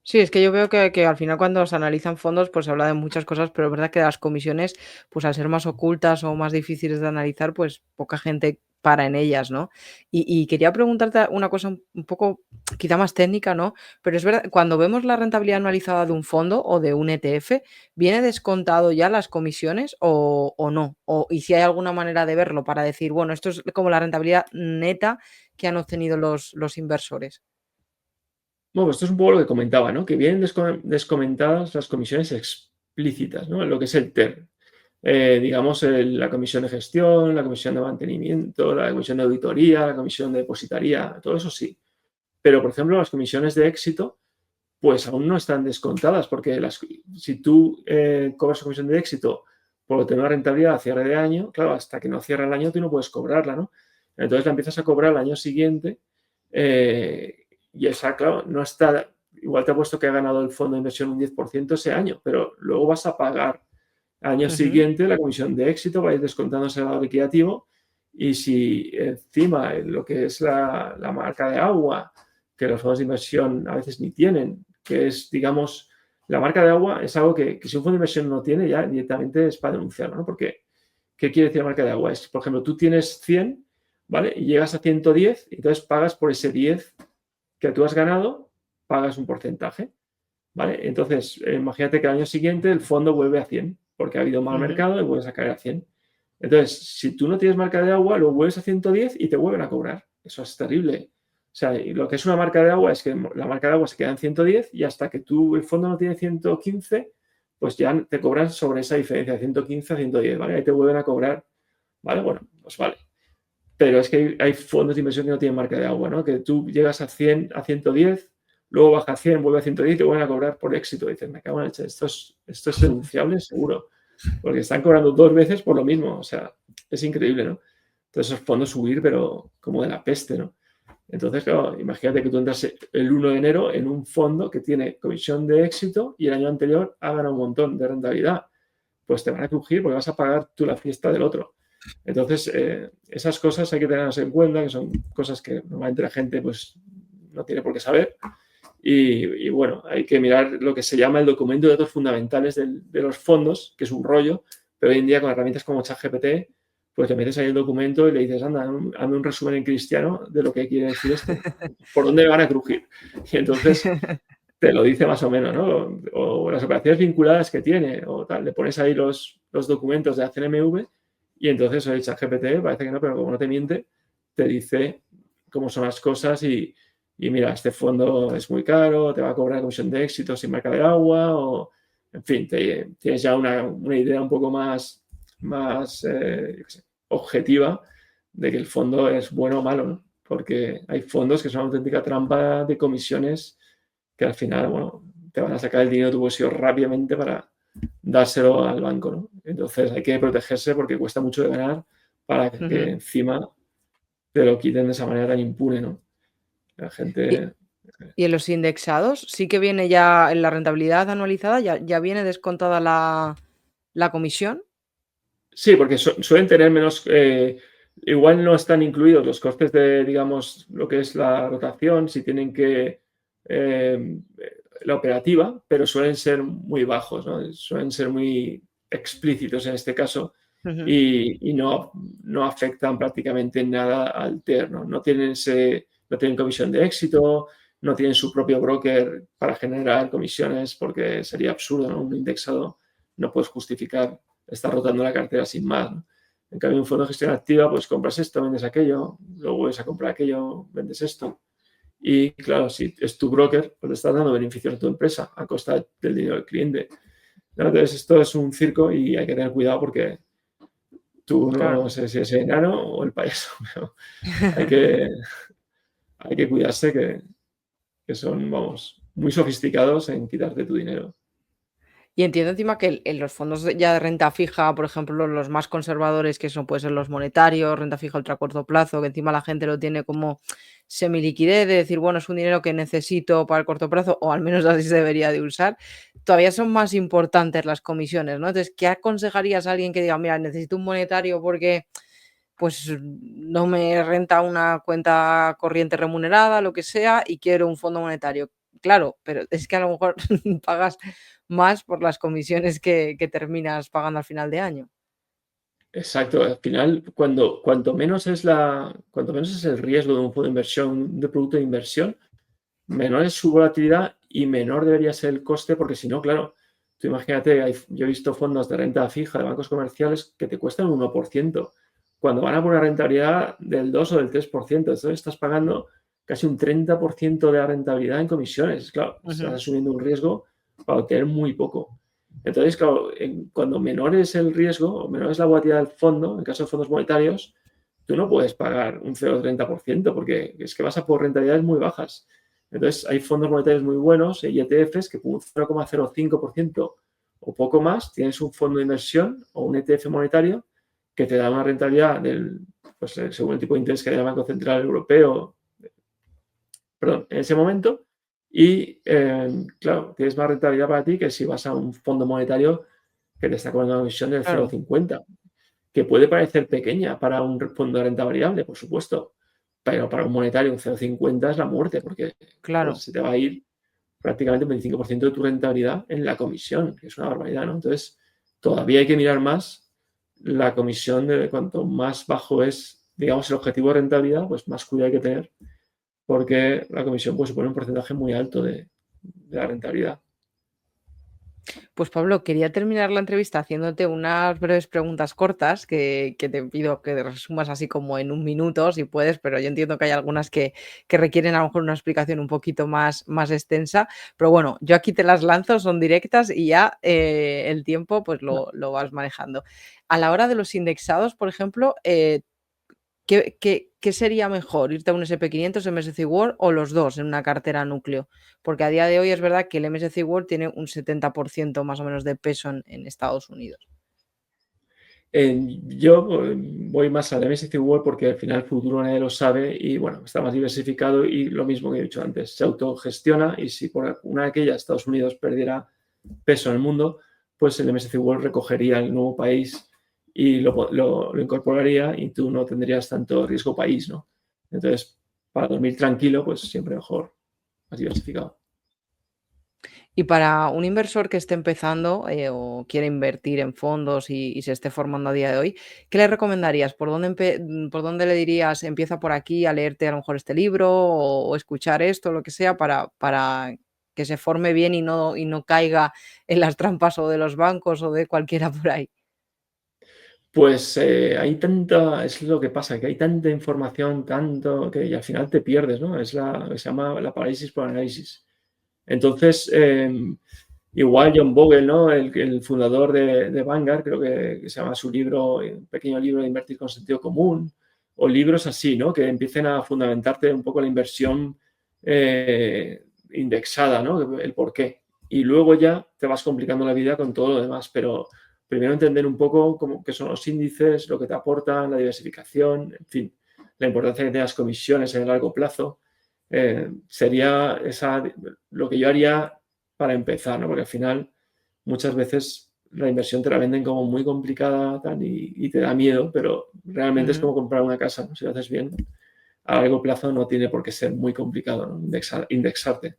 Sí, es que yo veo que al final cuando se analizan fondos, pues se habla de muchas cosas, pero es verdad que las comisiones, pues al ser más ocultas o más difíciles de analizar, pues poca gente para en ellas, ¿no? Y quería preguntarte una cosa un poco quizá más técnica, ¿no? Pero es verdad, cuando vemos la rentabilidad anualizada de un fondo o de un ETF, ¿viene descontado ya las comisiones o no? Y si hay alguna manera de verlo para decir, bueno, esto es como la rentabilidad neta que han obtenido los inversores. Bueno, esto es un poco lo que comentaba, ¿no? Que vienen descomentadas las comisiones explícitas, ¿no? Lo que es el TER. Digamos, la comisión de gestión, la comisión de mantenimiento, la comisión de auditoría, la comisión de depositaría, todo eso sí. Pero, por ejemplo, las comisiones de éxito, pues aún no están descontadas, porque si tú cobras comisión de éxito por tener una rentabilidad a cierre de año, claro, hasta que no cierra el año tú no puedes cobrarla, ¿no? Entonces la empiezas a cobrar el año siguiente y esa, claro, no está... Igual te ha puesto que ha ganado el fondo de inversión un 10% ese año, pero luego vas a pagar al año siguiente la comisión de éxito, va a ir descontándose el lado liquidativo y si encima lo que es la marca de agua, que los fondos de inversión a veces ni tienen, que es, digamos, la marca de agua es algo que si un fondo de inversión no tiene, ya directamente es para denunciarlo, ¿no? Porque, ¿qué quiere decir la marca de agua? Es, por ejemplo, tú tienes 100, ¿vale? Y llegas a 110, y entonces pagas por ese 10 que tú has ganado, pagas un porcentaje, ¿vale? Entonces, imagínate que al año siguiente el fondo vuelve a 100, porque ha habido mal mercado y vuelves a caer a 100. Entonces, si tú no tienes marca de agua, lo vuelves a 110 y te vuelven a cobrar. Eso es terrible. O sea, lo que es una marca de agua es que la marca de agua se queda en 110 y hasta que el fondo no tiene 115, pues ya te cobran sobre esa diferencia de 115 a 110, ¿vale? Ahí te vuelven a cobrar, ¿vale? Bueno, pues vale. Pero es que hay fondos de inversión que no tienen marca de agua, ¿no? Que tú llegas a 100, a 110, luego baja a 100, vuelve a 110 y te vuelven a cobrar por éxito. Y dices, me cago en la leche, esto es denunciable seguro, porque están cobrando 2 veces por lo mismo. O sea, es increíble, ¿no? Entonces esos fondos subir, pero como de la peste, ¿no? Entonces, claro, imagínate que tú entras el 1 de enero en un fondo que tiene comisión de éxito y el año anterior ha ganado un montón de rentabilidad. Pues te van a crujir porque vas a pagar tú la fiesta del otro. Entonces, esas cosas hay que tenerlas en cuenta, que son cosas que normalmente la gente pues no tiene por qué saber. Y bueno, hay que mirar lo que se llama el documento de datos fundamentales de los fondos, que es un rollo, pero hoy en día con herramientas como ChatGPT, pues te metes ahí el documento y le dices, anda, hazme un resumen en cristiano de lo que quiere decir esto, por dónde van a crujir. Y entonces te lo dice más o menos, ¿no? O las operaciones vinculadas que tiene, o tal, le pones ahí los documentos de la CNMV y entonces el ChatGPT parece que no, pero como no te miente, te dice cómo son las cosas y mira, este fondo es muy caro, te va a cobrar comisión de éxito sin marca de agua, o en fin, tienes ya una idea un poco más yo qué sé, objetiva de que el fondo es bueno o malo, ¿no? Porque hay fondos que son una auténtica trampa de comisiones que al final, bueno, te van a sacar el dinero de tu bolsillo rápidamente para dárselo al banco, ¿no? Entonces hay que protegerse porque cuesta mucho de ganar para que encima te lo quiten de esa manera tan impune, ¿no? La gente... ¿Y en los indexados sí que viene ya en la rentabilidad anualizada, ya viene descontada la comisión? Sí, porque suelen tener menos... igual no están incluidos los costes de, digamos, lo que es la rotación, si tienen que... la operativa, pero suelen ser muy bajos, ¿no? Suelen ser muy explícitos en este caso y no afectan prácticamente nada al TER, ¿no? No tienen comisión de éxito, no tienen su propio broker para generar comisiones porque sería absurdo, ¿no? Un indexado no puedes justificar estar rotando la cartera sin más, ¿no? En cambio, un fondo de gestión activa, pues compras esto, vendes aquello, luego vuelves a comprar aquello, vendes esto. Y claro, si es tu broker, pues le estás dando beneficios a tu empresa a costa del dinero del cliente. Entonces, esto es un circo y hay que tener cuidado porque tú no sé si es el enano o el payaso, pero hay que cuidarse que son, vamos, muy sofisticados en quitarte tu dinero. Y entiendo encima que en los fondos ya de renta fija, por ejemplo, los más conservadores, que son pueden ser los monetarios, renta fija ultra corto plazo, que encima la gente lo tiene como semiliquidez, de decir, bueno, es un dinero que necesito para el corto plazo, o al menos así se debería de usar, todavía son más importantes las comisiones, ¿no? Entonces, ¿qué aconsejarías a alguien que diga, mira, necesito un monetario porque pues no me renta una cuenta corriente remunerada, lo que sea, y quiero un fondo monetario? Claro, pero es que a lo mejor pagas más por las comisiones que terminas pagando al final de año. Exacto, al final, cuanto menos es el riesgo de un fondo de inversión, de producto de inversión, menor es su volatilidad y menor debería ser el coste, porque si no, claro, tú imagínate, yo he visto fondos de renta fija de bancos comerciales que te cuestan un 1%, cuando van a por una rentabilidad del 2 o del 3%, entonces estás pagando casi un 30% de la rentabilidad en comisiones. Claro, estás asumiendo un riesgo para obtener muy poco. Entonces, claro, cuando menor es el riesgo o menor es la volatilidad del fondo, en caso de fondos monetarios, tú no puedes pagar un 0,30% porque es que vas a por rentabilidades muy bajas. Entonces, hay fondos monetarios muy buenos y ETFs que con un 0,05% o poco más tienes un fondo de inversión o un ETF monetario que te da una rentabilidad pues, según el tipo de interés que haya el Banco Central Europeo, perdón, en ese momento. Y, claro, tienes más rentabilidad para ti que si vas a un fondo monetario que te está cobrando una comisión del Claro. 0,50, que puede parecer pequeña para un fondo de renta variable, por supuesto, pero para un monetario un 0,50 es la muerte, porque Claro. se te va a ir prácticamente un 25% de tu rentabilidad en la comisión, que es una barbaridad, ¿no? Entonces, todavía hay que mirar más la comisión de cuanto más bajo es, digamos, el objetivo de rentabilidad, pues más cuidado hay que tener, porque la comisión pues supone un porcentaje muy alto de la rentabilidad. Pues Pablo, quería terminar la entrevista haciéndote unas breves preguntas cortas que te pido que resumas así como en un minuto, si puedes, pero yo entiendo que hay algunas que requieren a lo mejor una explicación un poquito más extensa. Pero bueno, yo aquí te las lanzo, son directas y ya el tiempo pues lo vas manejando. A la hora de los indexados, por ejemplo, ¿qué sería mejor? ¿Irte a un SP500, MSCI World o los dos en una cartera núcleo? Porque a día de hoy es verdad que el MSCI World tiene un 70% más o menos de peso en Estados Unidos. Yo voy más al MSCI World porque al final el futuro nadie lo sabe y bueno, está más diversificado y lo mismo que he dicho antes, se autogestiona y si por una de aquellas Estados Unidos perdiera peso en el mundo, pues el MSCI World recogería el nuevo país y lo incorporaría y tú no tendrías tanto riesgo país, ¿no? Entonces, para dormir tranquilo, pues siempre mejor, más diversificado. Y para un inversor que esté empezando o quiere invertir en fondos y se esté formando a día de hoy, ¿qué le recomendarías? ¿Por dónde le dirías, empieza por aquí a leerte a lo mejor este libro o escuchar esto, lo que sea, para que se forme bien y no caiga en las trampas o de los bancos o de cualquiera por ahí? Pues hay tanta, es lo que pasa, que hay tanta información, tanto, que y al final te pierdes, ¿no? Se llama la parálisis por análisis. Entonces, igual John Bogle, ¿no? El fundador de Vanguard, creo que se llama su libro, un pequeño libro de Invertir con sentido común, o libros así, ¿no? Que empiecen a fundamentarte un poco la inversión indexada, ¿no? El por qué. Y luego ya te vas complicando la vida con todo lo demás, pero primero entender un poco qué son los índices, lo que te aportan, la diversificación, en fin, la importancia de tener las comisiones en el largo plazo. Sería lo que yo haría para empezar, ¿no? Porque al final muchas veces la inversión te la venden como muy complicada y te da miedo, pero realmente es como comprar una casa, ¿no? Si lo haces bien, a largo plazo no tiene por qué ser muy complicado, ¿no? Indexarte.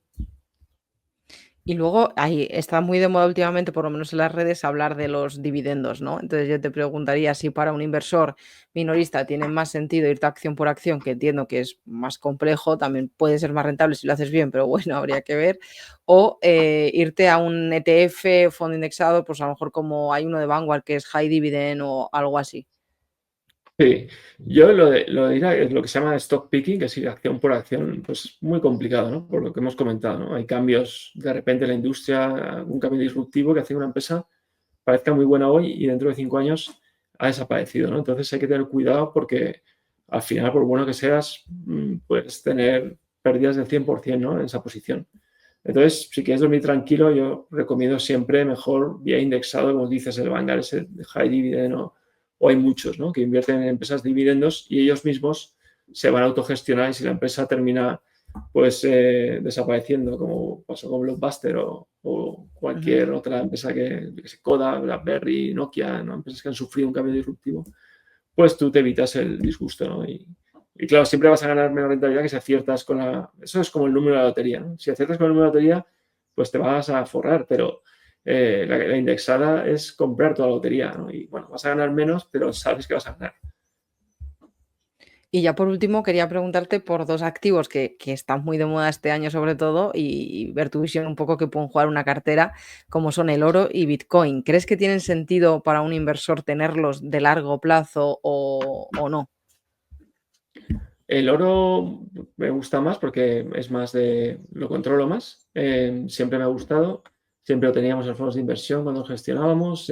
Y luego ahí está muy de moda últimamente, por lo menos en las redes, hablar de los dividendos, ¿no? Entonces yo te preguntaría si para un inversor minorista tiene más sentido irte acción por acción, que entiendo que es más complejo, también puede ser más rentable si lo haces bien, pero bueno, habría que ver, o irte a un ETF, fondo indexado, pues a lo mejor como hay uno de Vanguard que es High Dividend o algo así. Sí, yo lo diría es lo que se llama stock picking, que es ir acción por acción, pues muy complicado, ¿no? Por lo que hemos comentado, ¿no? Hay cambios de repente en la industria, un cambio disruptivo que hace que una empresa parezca muy buena hoy y dentro de 5 años ha desaparecido, ¿no? Entonces hay que tener cuidado porque al final, por bueno que seas, puedes tener pérdidas del 100%, ¿no? En esa posición. Entonces, si quieres dormir tranquilo, yo recomiendo siempre mejor vía indexado, como dices, el Vanguard, ese de High Dividend o hay muchos, ¿no? Que invierten en empresas de dividendos y ellos mismos se van a autogestionar y si la empresa termina pues desapareciendo, como pasó con Blockbuster o cualquier otra empresa que se Kodak, BlackBerry, Nokia, ¿no? Empresas que han sufrido un cambio disruptivo, pues tú te evitas el disgusto, ¿no? Y claro, siempre vas a ganar menos rentabilidad que si aciertas con Eso es como el número de la lotería, ¿no? Si aciertas con el número de la lotería, pues te vas a forrar, pero la indexada es comprar toda la lotería, ¿no? Y bueno, vas a ganar menos, pero sabes que vas a ganar. Y ya por último, quería preguntarte por dos activos que están muy de moda este año sobre todo y ver tu visión un poco que pueden jugar una cartera, como son el oro y Bitcoin. ¿Crees que tienen sentido para un inversor tenerlos de largo plazo o no? El oro me gusta más porque es más lo controlo más. Siempre me ha gustado. Siempre lo teníamos en fondos de inversión cuando gestionábamos,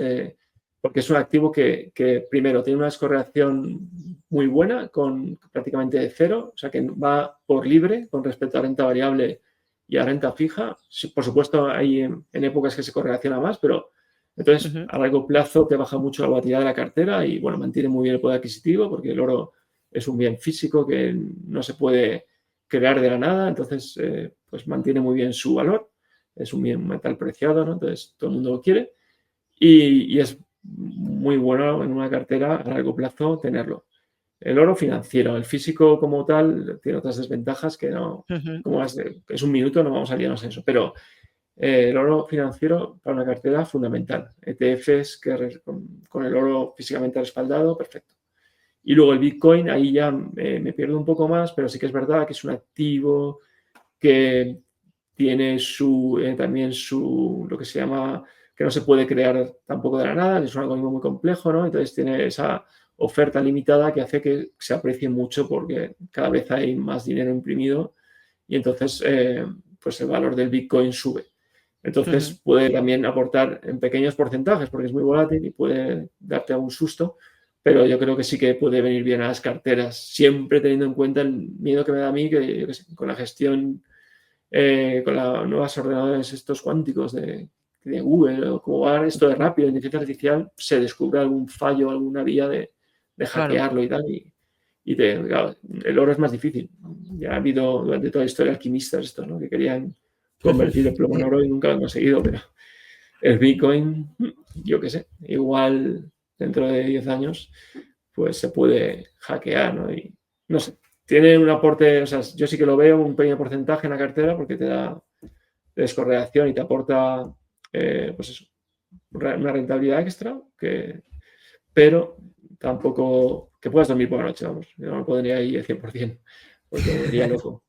porque es un activo que primero tiene una descorrelación muy buena con prácticamente cero, o sea que va por libre con respecto a renta variable y a renta fija. Sí, por supuesto, hay en épocas que se correlaciona más, pero entonces Ujú. a largo plazo te baja mucho la volatilidad de la cartera y, bueno, mantiene muy bien el poder adquisitivo porque el oro es un bien físico que no se puede crear de la nada, entonces pues mantiene muy bien su valor. Es un bien metal preciado, ¿no? Entonces todo el mundo lo quiere y es muy bueno en una cartera a largo plazo tenerlo. El oro financiero, el físico como tal, tiene otras desventajas que no, Ujú. como es un minuto, no vamos a liarnos en eso, pero el oro financiero para una cartera fundamental. ETFs con el oro físicamente respaldado, perfecto. Y luego el Bitcoin, ahí ya me pierdo un poco más, pero sí que es verdad que es un activo que tiene también lo que se llama, que no se puede crear tampoco de la nada, que es un algoritmo muy complejo, ¿no? Entonces tiene esa oferta limitada que hace que se aprecie mucho porque cada vez hay más dinero imprimido y entonces pues el valor del Bitcoin sube. Entonces Ujú. puede también aportar en pequeños porcentajes porque es muy volátil y puede darte algún susto, pero yo creo que sí que puede venir bien a las carteras, siempre teniendo en cuenta el miedo que me da a mí que, yo qué sé, con la gestión, con los nuevos ordenadores estos cuánticos de Google o como va esto de rápido, inteligencia artificial, se descubre algún fallo, alguna vía de Claro. hackearlo y tal. Claro, el oro es más difícil. Ya ha habido durante toda la historia alquimistas estos, ¿no? Que querían convertir el plomo en Sí. oro y nunca lo han conseguido, pero el Bitcoin, yo qué sé, igual dentro de 10 años, pues se puede hackear, ¿no? Y no sé, tiene un aporte, o sea, yo sí que lo veo, un pequeño porcentaje en la cartera porque te da descorrelación y te aporta, pues eso, una rentabilidad extra, pero tampoco que puedas dormir por la noche, vamos. Yo no me pondría ahí el 100%, porque me volvería loco.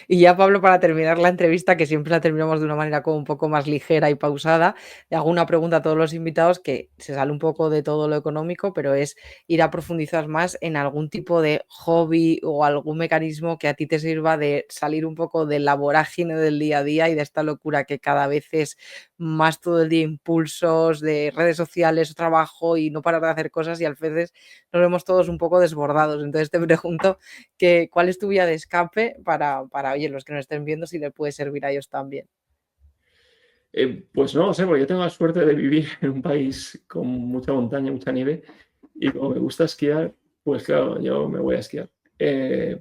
Y ya, Pablo, para terminar la entrevista, que siempre la terminamos de una manera como un poco más ligera y pausada, le hago una pregunta a todos los invitados que se sale un poco de todo lo económico, pero es ir a profundizar más en algún tipo de hobby o algún mecanismo que a ti te sirva de salir un poco de la vorágine del día a día y de esta locura que cada vez es más todo el día impulsos de redes sociales, trabajo y no parar de hacer cosas y a veces nos vemos todos un poco desbordados. Entonces te pregunto ¿cuál es tu vía de escape para, oye, los que nos estén viendo, si les puede servir a ellos también? Pues no lo sé, porque yo tengo la suerte de vivir en un país con mucha montaña, mucha nieve, y como me gusta esquiar, pues claro, yo me voy a esquiar.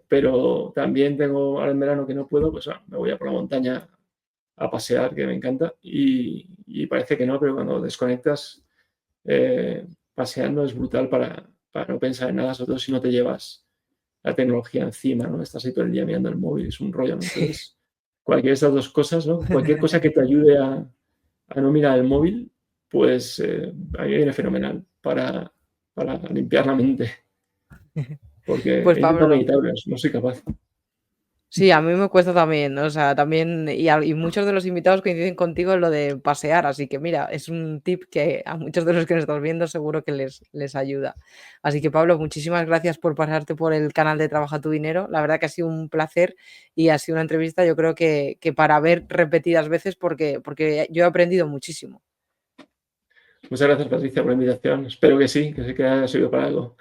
Pero también tengo, ahora en verano que no puedo, pues me voy a por la montaña a pasear, que me encanta, y parece que no, pero cuando desconectas, paseando es brutal para no pensar en nada, sobre todo si no te llevas la tecnología encima, ¿no? Estás ahí todo el día mirando el móvil, es un rollo, ¿no? Sí. Entonces, cualquiera de estas dos cosas, ¿no? Cualquier cosa que te ayude a no mirar el móvil, pues a mí me viene fenomenal para limpiar la mente, porque Pues he intentado Pablo, meditar, pero no soy capaz. sí, a mí me cuesta también, ¿no? O sea, también, y muchos de los invitados coinciden contigo en lo de pasear, así que mira, es un tip que a muchos de los que nos estás viendo seguro que les ayuda. Así que Pablo, muchísimas gracias por pasarte por el canal de Trabaja tu Dinero. La verdad que ha sido un placer y ha sido una entrevista, yo creo que para ver repetidas veces porque yo he aprendido muchísimo. Muchas gracias, Patricia, por la invitación. Espero que sí, que haya servido para algo.